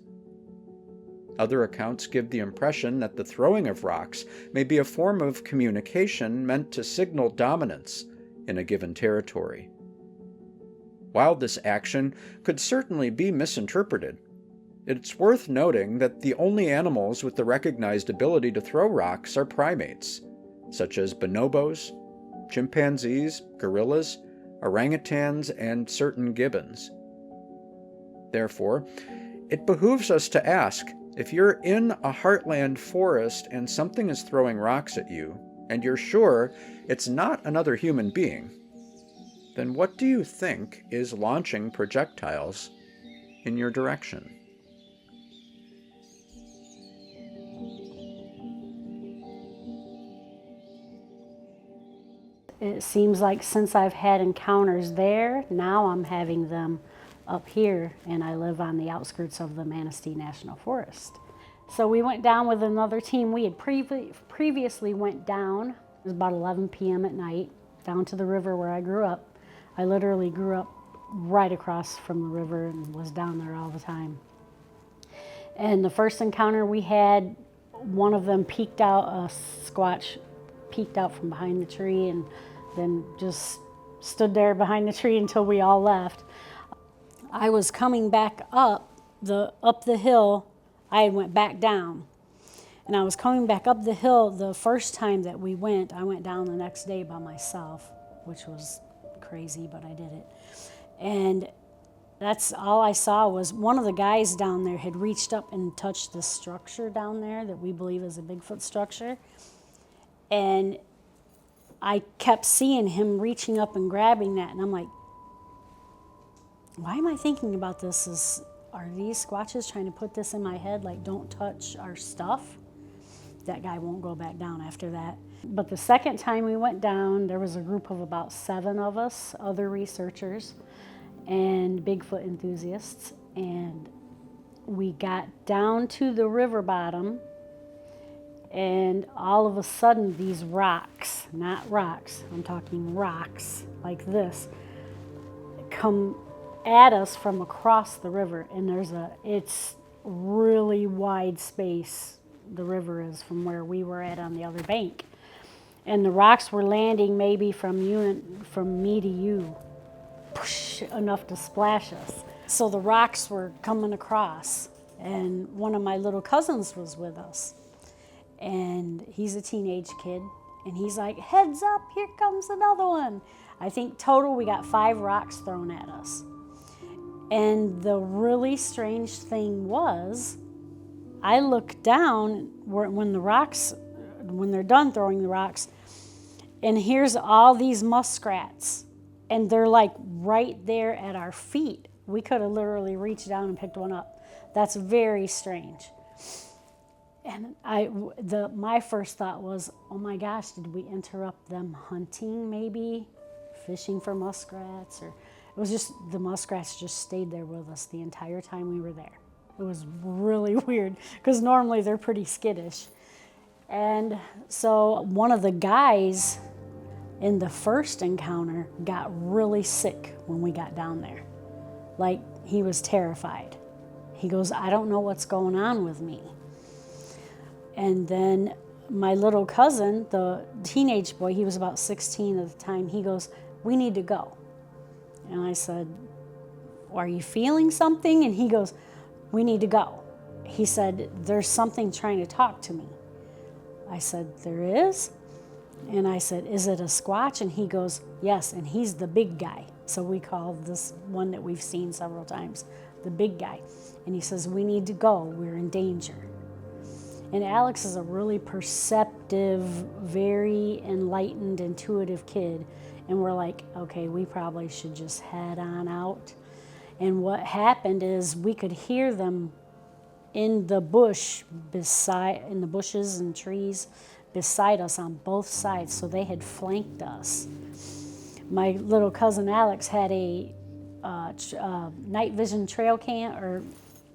Other accounts give the impression that the throwing of rocks may be a form of communication meant to signal dominance in a given territory. While this action could certainly be misinterpreted, it's worth noting that the only animals with the recognized ability to throw rocks are primates, such as bonobos, chimpanzees, gorillas, orangutans, and certain gibbons. Therefore, it behooves us to ask, if you're in a heartland forest and something is throwing rocks at you, and you're sure it's not another human being, then what do you think is launching projectiles in your direction? It seems like since I've had encounters there, now I'm having them up here, and I live on the outskirts of the Manistee National Forest. So we went down with another team. We had previously went down, it was about 11 p.m. at night, down to the river where I grew up. I literally grew up right across from the river and was down there all the time. And the first encounter we had, one of them peeked out, a Squatch peeked out from behind the tree and then just stood there behind the tree until we all left. I was coming back up the hill. I went back down. And I was coming back up the hill the first time that we went. I went down the next day by myself, which was crazy, but I did it. And that's all I saw was one of the guys down there had reached up and touched this structure down there that we believe is a Bigfoot structure. And I kept seeing him reaching up and grabbing that, and I'm like, why am I thinking about this? Are these Squatches trying to put this in my head, like, don't touch our stuff? That guy won't go back down after that. But the second time we went down, there was a group of about 7 of us, other researchers and Bigfoot enthusiasts, and we got down to the river bottom, and all of a sudden these rocks, not rocks, I'm talking rocks like this, come at us from across the river. And it's really wide space, the river is, from where we were at on the other bank. And the rocks were landing maybe from me to you, enough to splash us. So the rocks were coming across, and one of my little cousins was with us. And he's a teenage kid, and he's like, heads up, here comes another one. I think total we got 5 rocks thrown at us. And the really strange thing was, I looked down when they're done throwing the rocks, and here's all these muskrats, and they're like right there at our feet. We could have literally reached down and picked one up. That's very strange. And my first thought was, oh my gosh, did we interrupt them hunting maybe fishing for muskrats, or it was just the muskrats just stayed there with us the entire time we were there. It was really weird because normally they're pretty skittish. And so one of the guys in the first encounter got really sick when we got down there. Like, he was terrified. He goes, I don't know what's going on with me. And then my little cousin, the teenage boy, he was about 16 at the time, he goes, we need to go. And I said, are you feeling something? And he goes, we need to go. He said, there's something trying to talk to me. I said, there is? And I said, is it a Squatch? And he goes, yes, and he's the big guy. So we call this one that we've seen several times, the big guy. And he says, we need to go, we're in danger. And Alex is a really perceptive, very enlightened, intuitive kid. And we're like, okay, we probably should just head on out. And what happened is we could hear them in the bushes and trees beside us on both sides, so they had flanked us. My little cousin Alex had a night vision trail cam or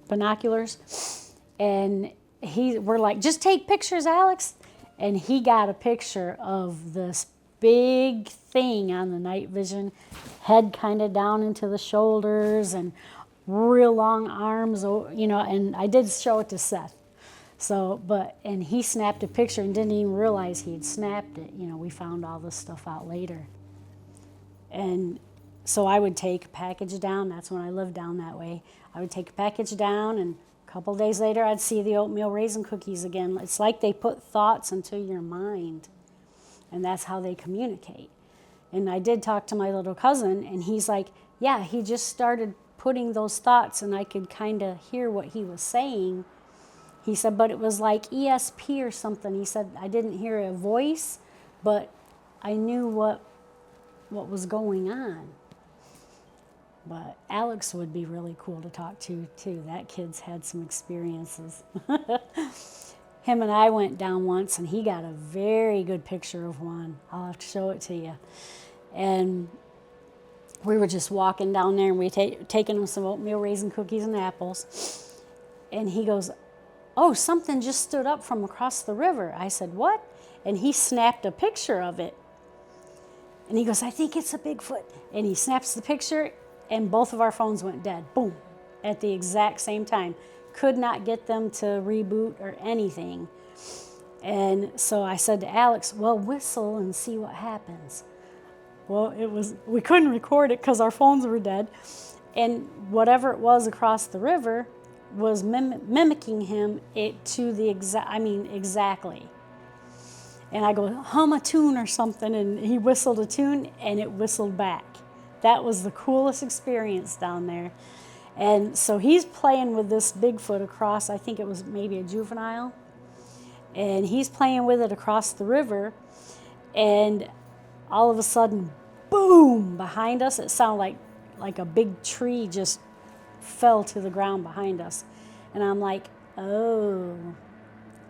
binoculars, and we're like, just take pictures, Alex. And he got a picture of this big thing on the night vision, head kind of down into the shoulders and real long arms, you know, and I did show it to Seth. So, and he snapped a picture and didn't even realize he had snapped it. You know, we found all this stuff out later. And so I would take a package down. That's when I lived down that way. I would take a package down, and a couple days later I'd see the oatmeal raisin cookies again. It's like they put thoughts into your mind, and that's how they communicate. And I did talk to my little cousin, and he's like, yeah, he just started putting those thoughts, and I could kind of hear what he was saying. He said, but it was like ESP or something. He said, I didn't hear a voice, but I knew what was going on. But Alex would be really cool to talk to, too. That kid's had some experiences. Him and I went down once, and he got a very good picture of one. I'll have to show it to you. And we were just walking down there, and we taking him some oatmeal raisin cookies and apples. And he goes, oh, something just stood up from across the river. I said, what? And he snapped a picture of it. And he goes, I think it's a Bigfoot. And he snaps the picture, and both of our phones went dead. Boom, at the exact same time. Could not get them to reboot or anything. And so I said to Alex, well, whistle and see what happens. Well, we couldn't record it because our phones were dead. And whatever it was across the river was mimicking him to the exactly. And I go, hum a tune or something, and he whistled a tune, and it whistled back. That was the coolest experience down there. And so he's playing with this Bigfoot across, I think it was maybe a juvenile, and he's playing with it across the river, and all of a sudden, boom, behind us, it sounded like a big tree just fell to the ground behind us. And I'm like, oh.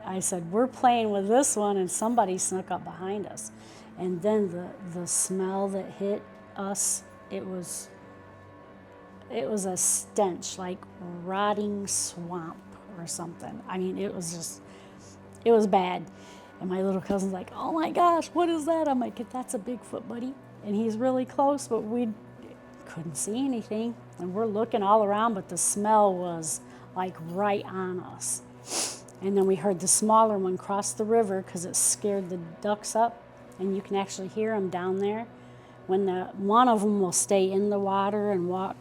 I said, we're playing with this one, and somebody snuck up behind us. And then the smell that hit us, it was a stench, like rotting swamp or something. I mean, it was bad. And my little cousin's like, oh my gosh, what is that? I'm like, that's a Bigfoot, buddy. And he's really close, but we couldn't see anything. And we're looking all around, but the smell was like right on us. And then we heard the smaller one cross the river because it scared the ducks up, and you can actually hear them down there. When one of them will stay in the water and walk,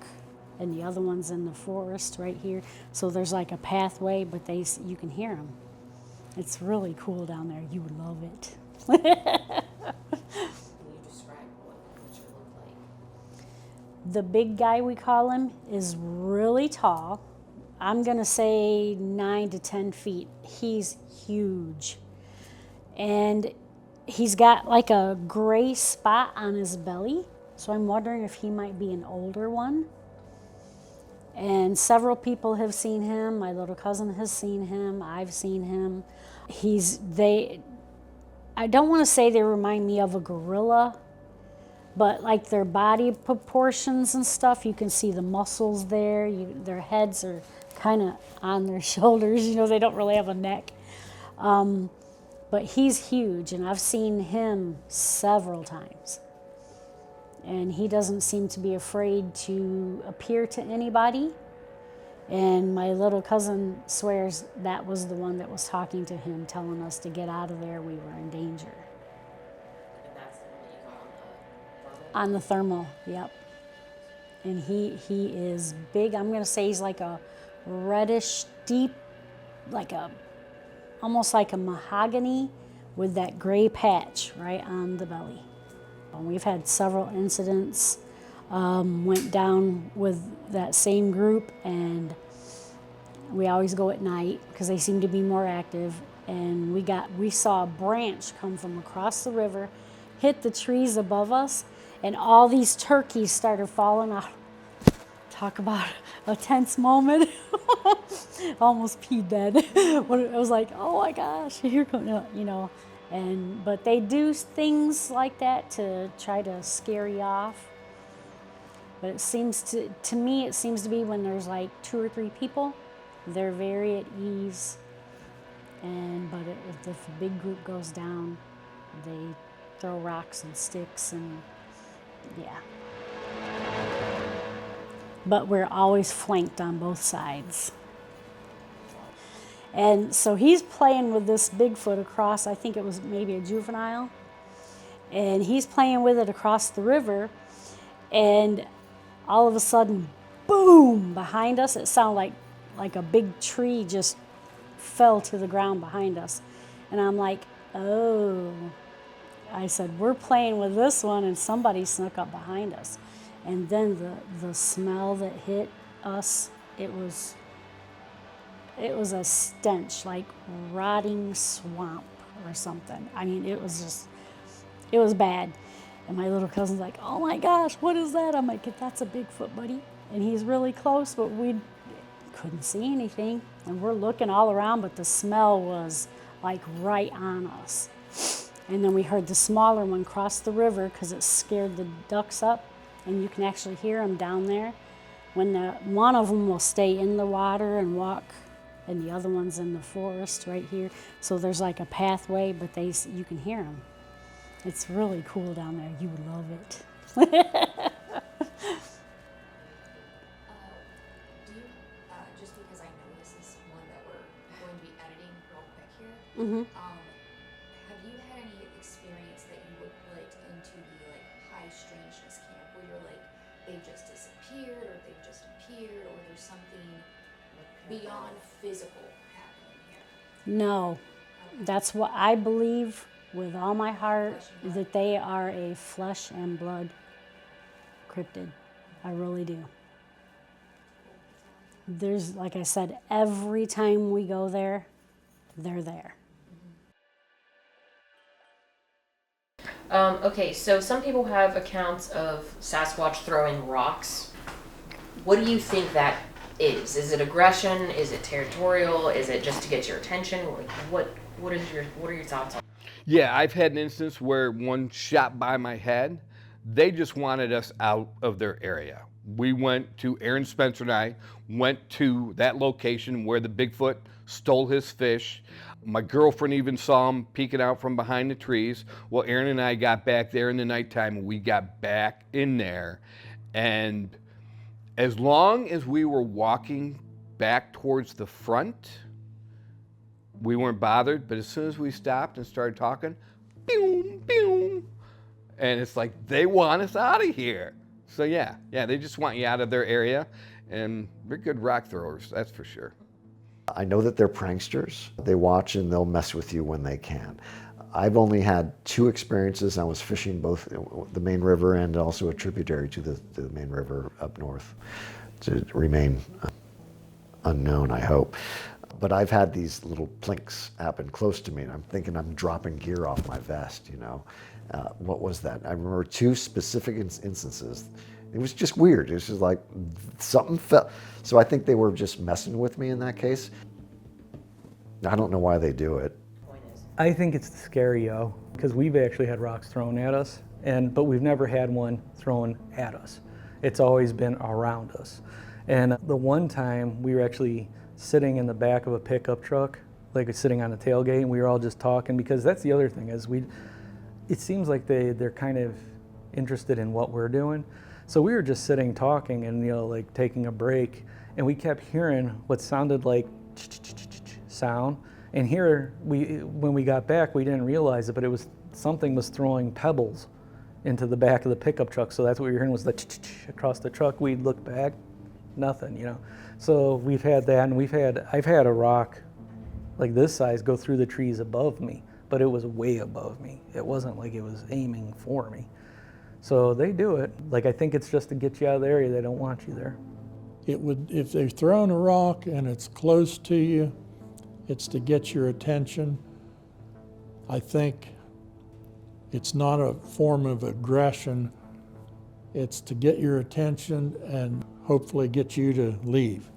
and the other one's in the forest right here. So there's like a pathway, but you can hear them. It's really cool down there. You would love it. Can you describe what the creature looked like? The big guy, we call him, is really tall. I'm gonna say 9 to 10 feet. He's huge. And he's got like a gray spot on his belly. So I'm wondering if he might be an older one. And several people have seen him. My little cousin has seen him. I've seen him. I don't want to say they remind me of a gorilla, but like their body proportions and stuff, you can see the muscles there. Their heads are kind of on their shoulders, you know, they don't really have a neck. But he's huge, and I've seen him several times. And he doesn't seem to be afraid to appear to anybody. And my little cousin swears that was the one that was talking to him, telling us to get out of there, we were in danger. And that's the one that you got On the thermal, yep. And he is big. I'm gonna say he's like a reddish, deep, almost like a mahogany with that gray patch right on the belly. We've had several incidents. Went down with that same group, and we always go at night because they seem to be more active. And we saw a branch come from across the river, hit the trees above us, and all these turkeys started falling out. Talk about a tense moment. Almost peed then. When it was like, oh my gosh, here comes, you know. But they do things like that to try to scare you off. But it seems to me, it seems to be when there's like 2 or 3 people, they're very at ease. But if a big group goes down, they throw rocks and sticks and yeah. But we're always flanked on both sides. And so he's playing with this Bigfoot across, I think it was maybe a juvenile, and he's playing with it across the river, and all of a sudden, boom, behind us, it sounded like a big tree just fell to the ground behind us. And I'm like, oh. I said, we're playing with this one, and somebody snuck up behind us. And then the smell that hit us, it was a stench, like rotting swamp or something. I mean, it was bad. And my little cousin's like, oh my gosh, what is that? I'm like, that's a Bigfoot, buddy. And he's really close, but we couldn't see anything. And we're looking all around, but the smell was like right on us. And then we heard the smaller one cross the river because it scared the ducks up. And you can actually hear them down there. When one of them will stay in the water and walk, and the other one's in the forest right here. So there's like a pathway, but you can hear them. It's really cool down there. You would love it. Just because I know this is one that we're going to be editing real quick here, Mm-hmm. have you had any experience that you would put into the high strangeness camp where you're like, they just disappeared or they just appeared or there's something beyond physical happening here? No, that's what I believe with all my heart, that they are a flesh and blood cryptid. I really do. There's, like I said, every time we go there, they're there. Okay, so some people have accounts of Sasquatch throwing rocks. What do you think that is? Is it aggression? Is it territorial? Is it just to get your attention? Like, what are your thoughts on it? Yeah, I've had an instance where one shot by my head. They just wanted us out of their area. Aaron Spencer and I went to that location where the Bigfoot stole his fish. My girlfriend even saw him peeking out from behind the trees. Well, Aaron and I got back there in the nighttime. We got back in there. And as long as we were walking back towards the front, we weren't bothered. But as soon as we stopped and started talking, boom, boom. And it's like, they want us out of here. So yeah, they just want you out of their area. And they're good rock throwers, that's for sure. I know that they're pranksters. They watch and they'll mess with you when they can. I've only had 2 experiences. I was fishing both the main river and also a tributary to the main river up north, to remain unknown, I hope. But I've had these little plinks happen close to me, and I'm thinking I'm dropping gear off my vest, you know. What was that? I remember 2 specific instances. It was just weird. It was just like something fell. So I think they were just messing with me in that case. I don't know why they do it. I think it's the scary-o, because we've actually had rocks thrown at us, but we've never had one thrown at us. It's always been around us. And the one time we were actually sitting in the back of a pickup truck, like sitting on a tailgate, and we were all just talking, because that's the other thing is it seems like they're kind of interested in what we're doing. So we were just sitting talking and, like taking a break, and we kept hearing what sounded like sound. And here, when we got back, we didn't realize it, but something was throwing pebbles into the back of the pickup truck. So that's what we were hearing, was the across the truck. We'd look back, nothing, So we've had that, and I've had a rock like this size go through the trees above me, but it was way above me. It wasn't like it was aiming for me. So they do it. Like, I think it's just to get you out of the area. They don't want you there. If they've thrown a rock and it's close to you, it's to get your attention. I think it's not a form of aggression. It's to get your attention and hopefully get you to leave.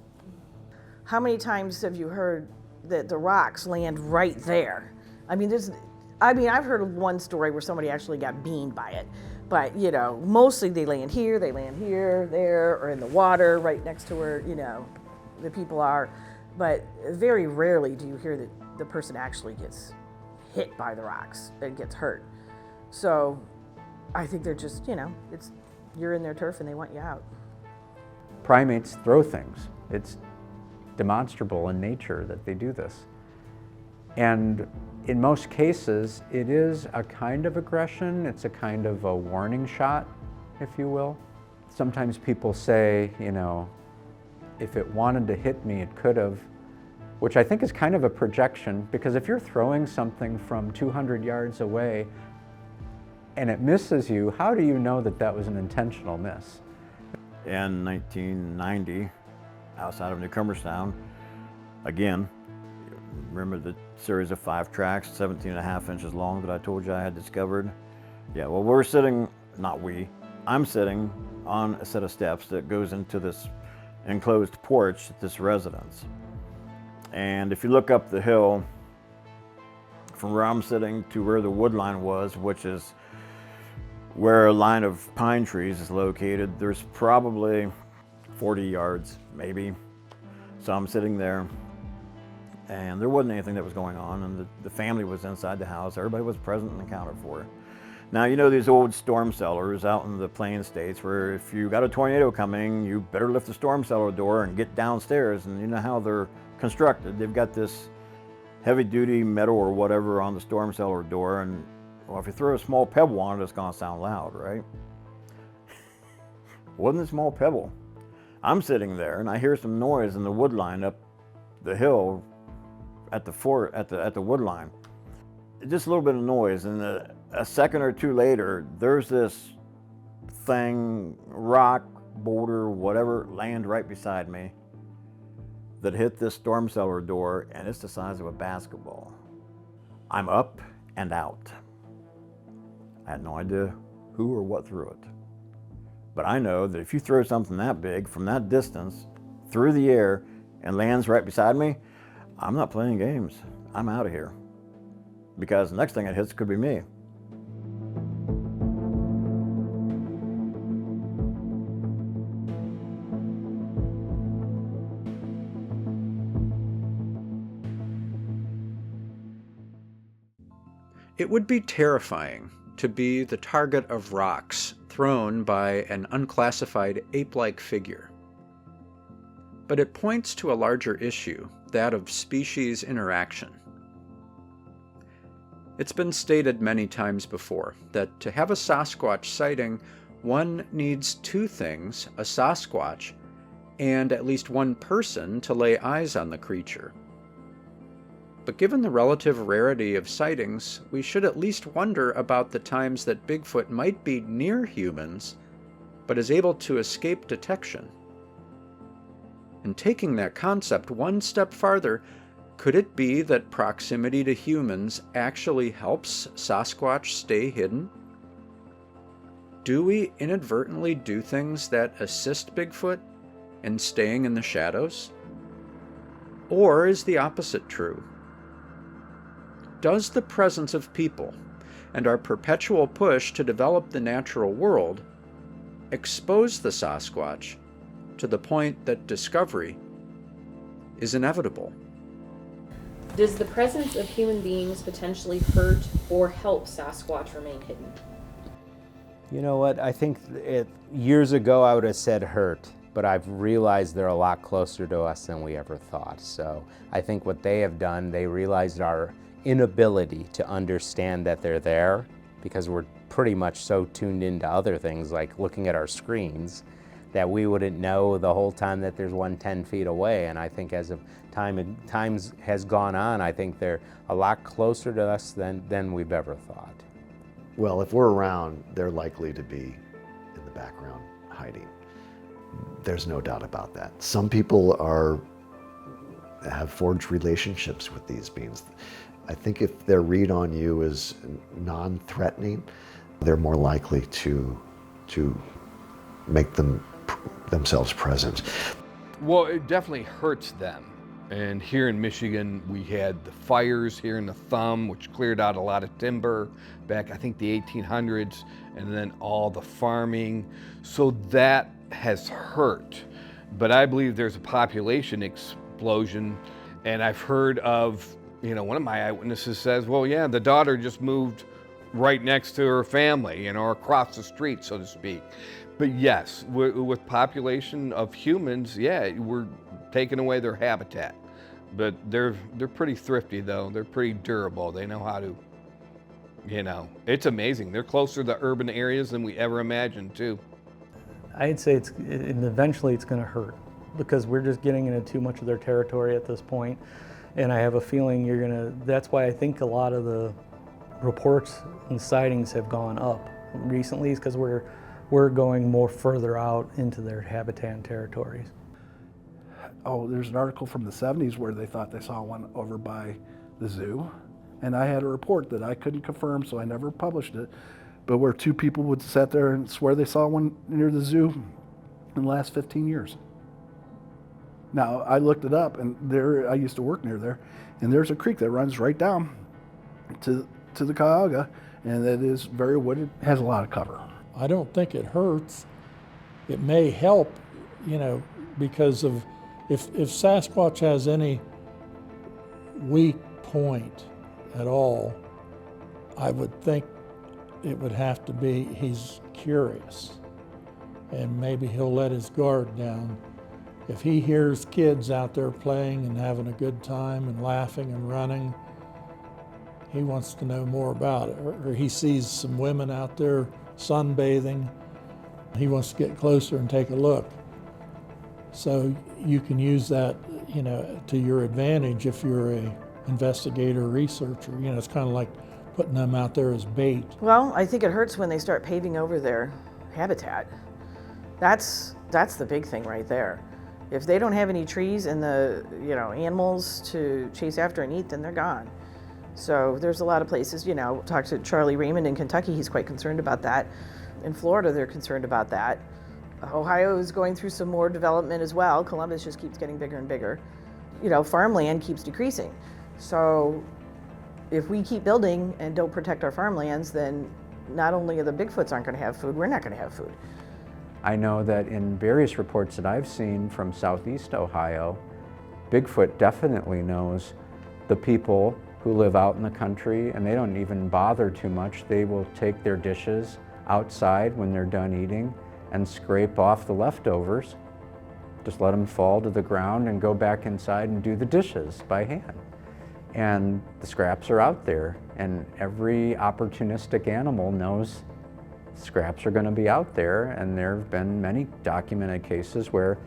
How many times have you heard that the rocks land right there? I've heard of one story where somebody actually got beamed by it, but mostly they land here, there, or in the water right next to where the people are. But very rarely do you hear that the person actually gets hit by the rocks and gets hurt. So I think they're just, you're in their turf and they want you out. Primates throw things. It's demonstrable in nature that they do this. And in most cases, it is a kind of aggression. It's a kind of a warning shot, if you will. Sometimes people say, if it wanted to hit me, it could have, which I think is kind of a projection, because if you're throwing something from 200 yards away and it misses you, how do you know that that was an intentional miss? In 1990, outside of New Cumberstown, again, remember the series of 5 tracks, 17.5 inches long that I told you I had discovered? Yeah, well, I'm sitting on a set of steps that goes into this enclosed porch at this residence. And if you look up the hill from where I'm sitting to where the wood line was, which is where a line of pine trees is located, there's probably 40 yards, maybe. So I'm sitting there, and there wasn't anything that was going on, and the family was inside the house. Everybody was present and accounted for. Now, these old storm cellars out in the plain states where if you got a tornado coming, you better lift the storm cellar door and get downstairs, and you know how they're constructed. They've got this heavy-duty metal or whatever on the storm cellar door, and well, if you throw a small pebble on it, it's gonna sound loud, right? Wasn't a small pebble. I'm sitting there and I hear some noise in the wood line up the hill at the wood line. Just a little bit of noise, and a second or two later, there's this thing, rock, boulder, whatever, land right beside me that hit this storm cellar door, and it's the size of a basketball. I'm up and out. I had no idea who or what threw it. But I know that if you throw something that big from that distance through the air and lands right beside me, I'm not playing games. I'm out of here. Because the next thing it hits could be me. It would be terrifying to be the target of rocks thrown by an unclassified ape-like figure. But it points to a larger issue, that of species interaction. It's been stated many times before that to have a Sasquatch sighting, one needs 2 things, a Sasquatch and at least one person to lay eyes on the creature. But given the relative rarity of sightings, we should at least wonder about the times that Bigfoot might be near humans, but is able to escape detection. And taking that concept one step farther, could it be that proximity to humans actually helps Sasquatch stay hidden? Do we inadvertently do things that assist Bigfoot in staying in the shadows? Or is the opposite true? Does the presence of people, and our perpetual push to develop the natural world expose the Sasquatch to the point that discovery is inevitable. Does the presence of human beings potentially hurt or help Sasquatch remain hidden? You know what, I think years ago I would have said hurt, but I've realized they're a lot closer to us than we ever thought. So I think what they have done, they realized our inability to understand that they're there, because we're pretty much so tuned into other things like looking at our screens that we wouldn't know the whole time that there's one 10 feet away. And I think as of times has gone on, I think they're a lot closer to us than we've ever thought. Well, if we're around, they're likely to be in the background hiding. There's no doubt about that. Some people have forged relationships with these beings. I think if their read on you is non-threatening, they're more likely to make themselves present. Well, it definitely hurts them. And here in Michigan, we had the fires here in the Thumb, which cleared out a lot of timber back, I think, the 1800s, and then all the farming. So that has hurt. But I believe there's a population explosion. And I've heard of, one of my eyewitnesses says, well, yeah, the daughter just moved right next to her family, across the street, so to speak. But yes, with population of humans, yeah, we're taking away their habitat. But they're pretty thrifty though. They're pretty durable. They know how to, it's amazing. They're closer to urban areas than we ever imagined too. I'd say eventually it's going to hurt, because we're just getting into too much of their territory at this point. And I have a feeling that's why I think a lot of the reports and sightings have gone up recently, is because we're going more further out into their habitat and territories. Oh, there's an article from the 70s where they thought they saw one over by the zoo. And I had a report that I couldn't confirm, so I never published it, but where two people would sit there and swear they saw one near the zoo in the last 15 years. Now, I looked it up, and I used to work near there, and there's a creek that runs right down to the Cuyahoga, and it is very wooded, has a lot of cover. I don't think it hurts. It may help, because of if Sasquatch has any weak point at all, I would think it would have to be he's curious, and maybe he'll let his guard down. If he hears kids out there playing and having a good time and laughing and running, he wants to know more about it. Or he sees some women out there sunbathing, he wants to get closer and take a look. So you can use that, to your advantage if you're a investigator or researcher. It's kind of like putting them out there as bait. Well, I think it hurts when they start paving over their habitat. That's the big thing right there. If they don't have any trees and the animals to chase after and eat, then they're gone. So there's a lot of places, talk to Charlie Raymond in Kentucky, he's quite concerned about that. In Florida, they're concerned about that. Ohio is going through some more development as well. Columbus just keeps getting bigger and bigger. Farmland keeps decreasing. So if we keep building and don't protect our farmlands, then not only are the Bigfoots aren't going to have food, we're not going to have food. I know that in various reports that I've seen from southeast Ohio, Bigfoot definitely knows the people who live out in the country, and they don't even bother too much. They will take their dishes outside when they're done eating and scrape off the leftovers. Just let them fall to the ground and go back inside and do the dishes by hand. And the scraps are out there, and every opportunistic animal knows scraps are going to be out there, and there have been many documented cases where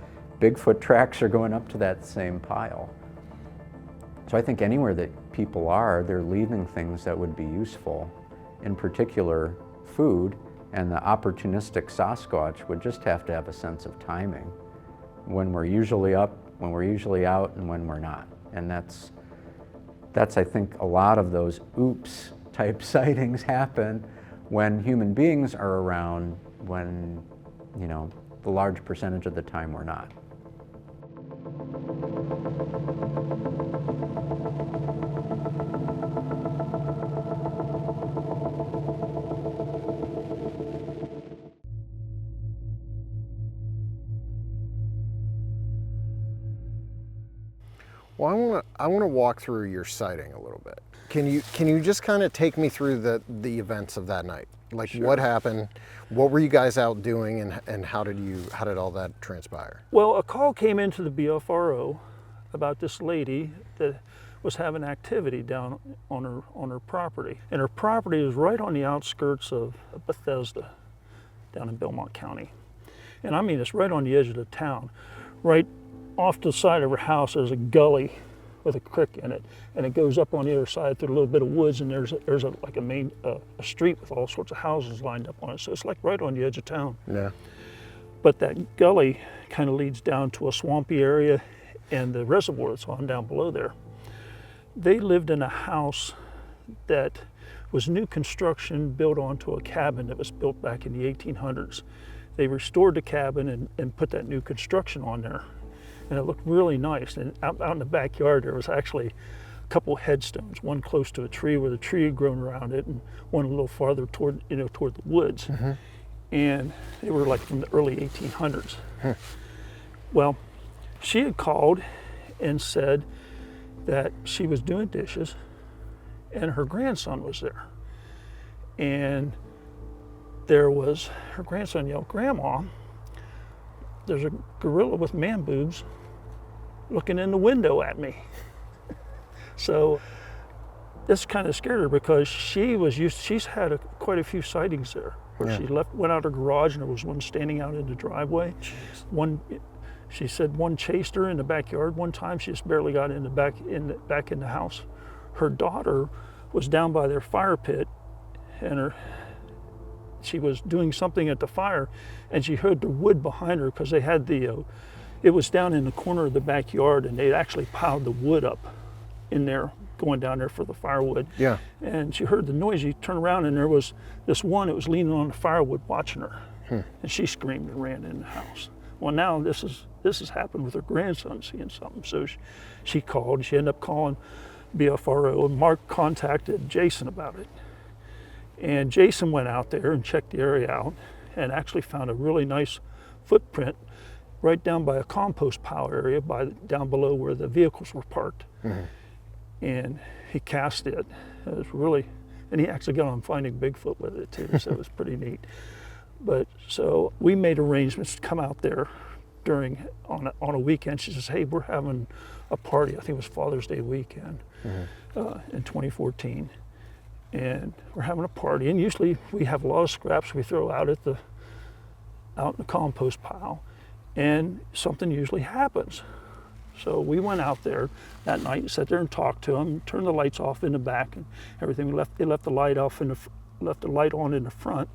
Bigfoot tracks are going up to that same pile. So I think anywhere that people are, they're leaving things that would be useful, in particular food, and the opportunistic Sasquatch would just have to have a sense of timing, when we're usually up, when we're usually out, and when we're not. And that's I think a lot of those oops type sightings happen when human beings are around, when, the large percentage of the time we're not. Well, I want to walk through your sighting a little bit. Can you just kind of take me through the events of that night? Like Sure. what happened? What were you guys out doing, and how did all that transpire? Well, a call came into the BFRO about this lady that was having activity down on her property, and her property is right on the outskirts of Bethesda, down in Belmont County, and I mean it's right on the edge of the town. Right off to the side of her house, there's a gully with a creek in it, and it goes up on the other side through a little bit of woods, and there's like a main a street with all sorts of houses lined up on it. So it's like right on the edge of town. Yeah. But that gully kind of leads down to a swampy area, and the reservoir that's on down below there. They lived in a house that was new construction built onto a cabin that was built back in the 1800s. They restored the cabin and put that new construction on there. And it looked really nice. And out in the backyard, there was actually a couple headstones, one close to a tree where the tree had grown around it, and one a little farther toward the woods. Mm-hmm. And they were like from the early 1800s. Huh. Well, she had called and said that she was doing dishes and her grandson was there. And her grandson yelled, "Grandma, there's a gorilla with man boobs looking in the window at me." So this kind of scared her because she's had quite a few sightings there where she went out her garage and there was one standing out in the driveway. She said one chased her in the backyard one time. She just barely got back in the house. Her daughter was down by their fire pit, and she was doing something at the fire, and she heard the wood behind her because they had it was down in the corner of the backyard, and they actually piled the wood up in there, going down there for the firewood. Yeah. And she heard the noise. She turned around, and there was this one that was leaning on the firewood watching her. And she screamed and ran in the house. Well, now this has happened with her grandson seeing something. So she called. She ended up calling BFRO, and Mark contacted Jason about it. And Jason went out there and checked the area out and actually found a really nice footprint right down by a compost pile area down below where the vehicles were parked. Mm-hmm. And he cast it. It was really, and he actually got on finding Bigfoot with it too, so it was pretty neat. But so we made arrangements to come out there on a weekend. She says, "Hey, we're having a party." I think it was Father's Day weekend in 2014. And we're having a party, and usually we have a lot of scraps we throw out in the compost pile, and something usually happens. So we went out there that night and sat there and talked to them, turned the lights off in the back and everything. They left the light off left the light on in the front,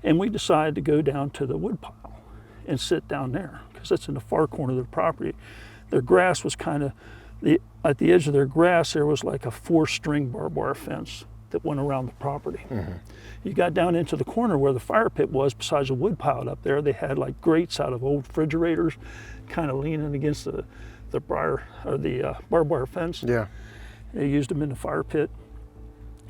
and we decided to go down to the wood pile and sit down there because it's in the far corner of their property. Their grass was kind of at the edge of their grass. There was like a 4-string barbed wire fence that went around the property. Mm-hmm. You got down into the corner where the fire pit was, besides the wood piled up there, they had like grates out of old refrigerators kind of leaning against the barbed wire fence. Yeah. They used them in the fire pit.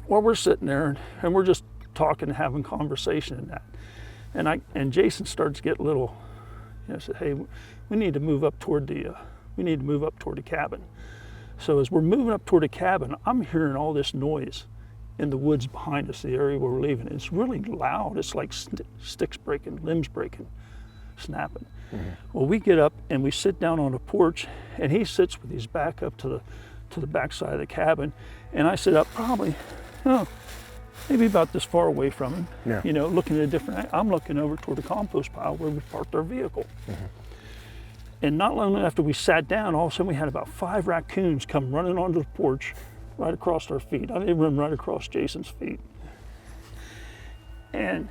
Well, we're sitting there and we're just talking and having conversation and that. And Jason starts to get a little, said, "Hey, we need to move up toward the cabin." So as we're moving up toward the cabin, I'm hearing all this noise in the woods behind us, the area where we're leaving. It's really loud. It's like sticks breaking, limbs breaking, snapping. Mm-hmm. Well, we get up and we sit down on the porch, and he sits with his back up to the back side of the cabin, and I sit up probably, maybe about this far away from him. Yeah. Looking at a different. I'm looking over toward the compost pile where we parked our vehicle. Mm-hmm. And not long after we sat down, all of a sudden we had about 5 raccoons come running onto the porch right across our feet. They run right across Jason's feet. And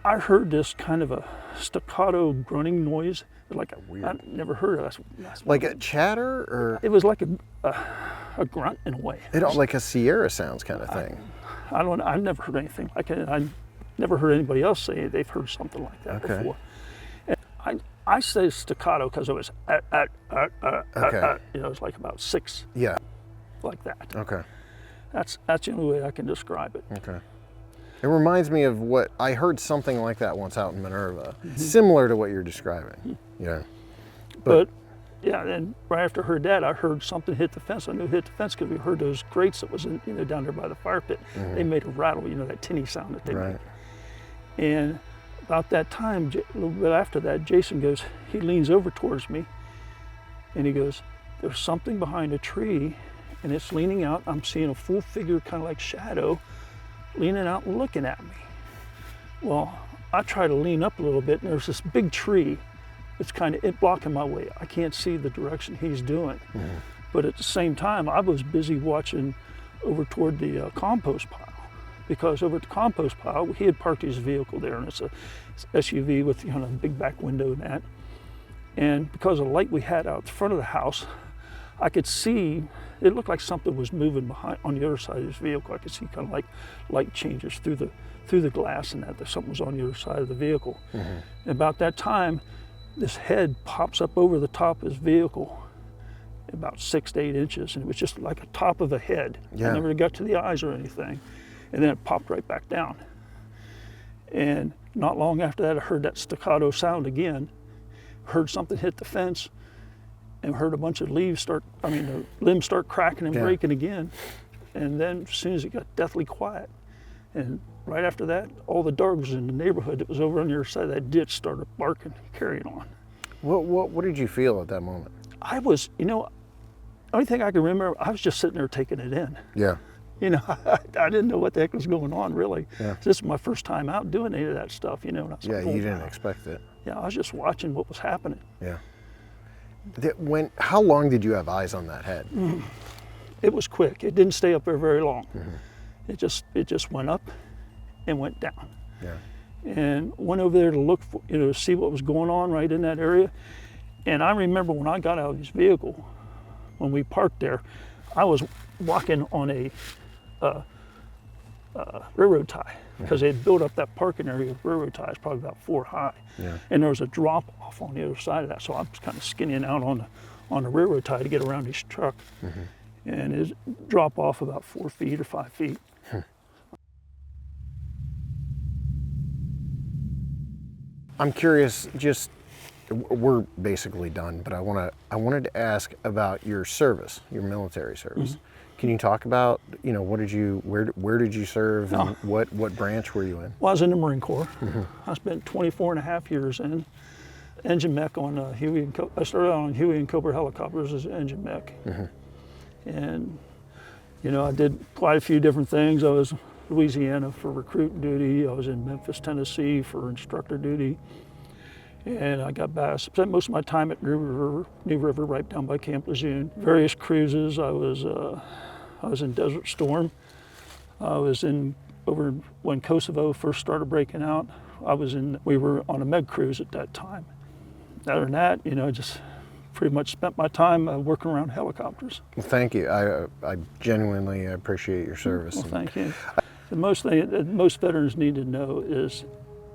I heard this kind of a staccato grunting noise, like I never heard of that. Like a chatter, or? It was like a grunt in a way. Like a Sierra sounds kind of thing. I've never heard anything like it. I never heard anybody else say they've heard something like that before. And I say staccato because it was it was like about 6. Yeah. Like that. Okay. That's the only way I can describe it. Okay. It reminds me of what I heard something like that once out in Minerva, similar to what you're describing. Yeah. But Yeah, and right after I heard that, I heard something hit the fence. I knew it hit the fence because we heard those grates that was in, down there by the fire pit. They made a rattle, that tinny sound that they make. And about that time, a little bit after that, Jason goes, he leans over towards me and he goes, there's something behind a tree and it's leaning out. I'm seeing a full figure, kind of like shadow, leaning out and looking at me. Well, I try to lean up a little bit and there's this big tree. It's kind of blocking my way. I can't see the direction he's doing. But at the same time, I was busy watching over toward the compost pile, because over at the compost pile, he had parked his vehicle there, and it's a SUV with a big back window and that. And because of the light we had out the front of the house, I could see, it looked like something was moving behind on the other side of his vehicle. I could see kind of like light changes through the glass and that something was on the other side of the vehicle. And about that time, this head pops up over the top of his vehicle about 6 to 8 inches, and it was just like a top of a head. I never got to the eyes or anything. And then it popped right back down. And not long after that, I heard that staccato sound again, heard something hit the fence, and heard a bunch of limbs start cracking and breaking again. And then as soon as it got deathly quiet, and right after that, all the dogs in the neighborhood that was over on the other side of that ditch started barking, carrying on. What did you feel at that moment? I was, only thing I can remember, I was just sitting there taking it in. Yeah. I didn't know what the heck was going on, really. Yeah. This is my first time out doing any of that stuff, Yeah, you didn't expect it. Yeah, I was just watching what was happening. Yeah. How long did you have eyes on that head? It was quick. It didn't stay up there very long. It just went up and went down. Yeah. And went over there to look for, to see what was going on right in that area. And I remember when I got out of his vehicle, when we parked there, I was walking on a railroad tie, because they had built up that parking area with railroad ties, probably about 4 high. Yeah. And there was a drop off on the other side of that, so I was kind of skinning out on the railroad tie to get around his truck. And it drop off about 4 feet or 5 feet. I'm curious, we're basically done, but I wanted to ask about your service, your military service. Can you talk about, where did you serve and what branch were you in? Well, I was in the Marine Corps. I spent 24 and a half years in engine mech on I started out on Huey and Cobra helicopters as engine mech. And, I did quite a few different things. I was in Louisiana for recruit duty. I was in Memphis, Tennessee for instructor duty. And I got back, spent most of my time at New River, right down by Camp Lejeune. Various cruises. I was in Desert Storm. I was over when Kosovo first started breaking out. We were on a med cruise at that time. Other than that, just pretty much spent my time working around helicopters. Well, thank you. I genuinely appreciate your service. Well, thank you. The most thing that most veterans need to know is,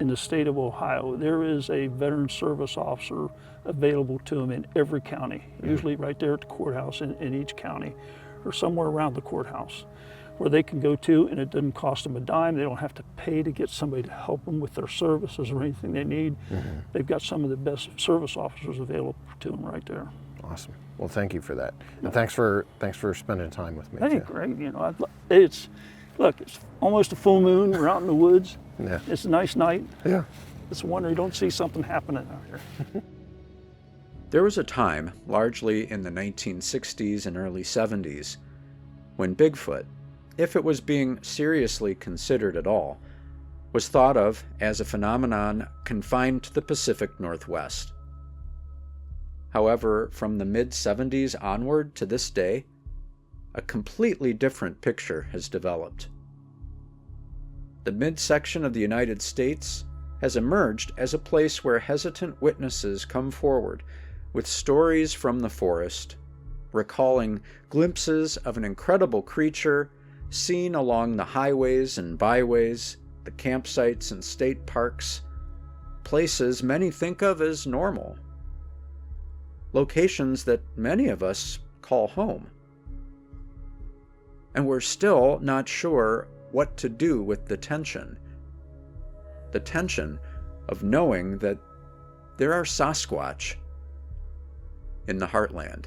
in the state of Ohio, there is a veteran service officer available to them in every county, usually right there at the courthouse in each county, or somewhere around the courthouse, where they can go to, and it doesn't cost them a dime. They don't have to pay to get somebody to help them with their services or anything they need. They've got some of the best service officers available to them right there. Awesome. Well, thank you for that, and thanks for spending time with me. Hey, great. It's almost a full moon. We're out in the woods. Yeah. It's a nice night. Yeah. It's a wonder you don't see something happening out here. There was a time, largely in the 1960s and early 70s, when Bigfoot, if it was being seriously considered at all, was thought of as a phenomenon confined to the Pacific Northwest. However, from the mid-70s onward to this day, a completely different picture has developed. The midsection of the United States has emerged as a place where hesitant witnesses come forward with stories from the forest, recalling glimpses of an incredible creature seen along the highways and byways, the campsites and state parks, places many think of as normal, locations that many of us call home. And we're still not sure what to do with the tension of knowing that there are Sasquatch, in the Heartland.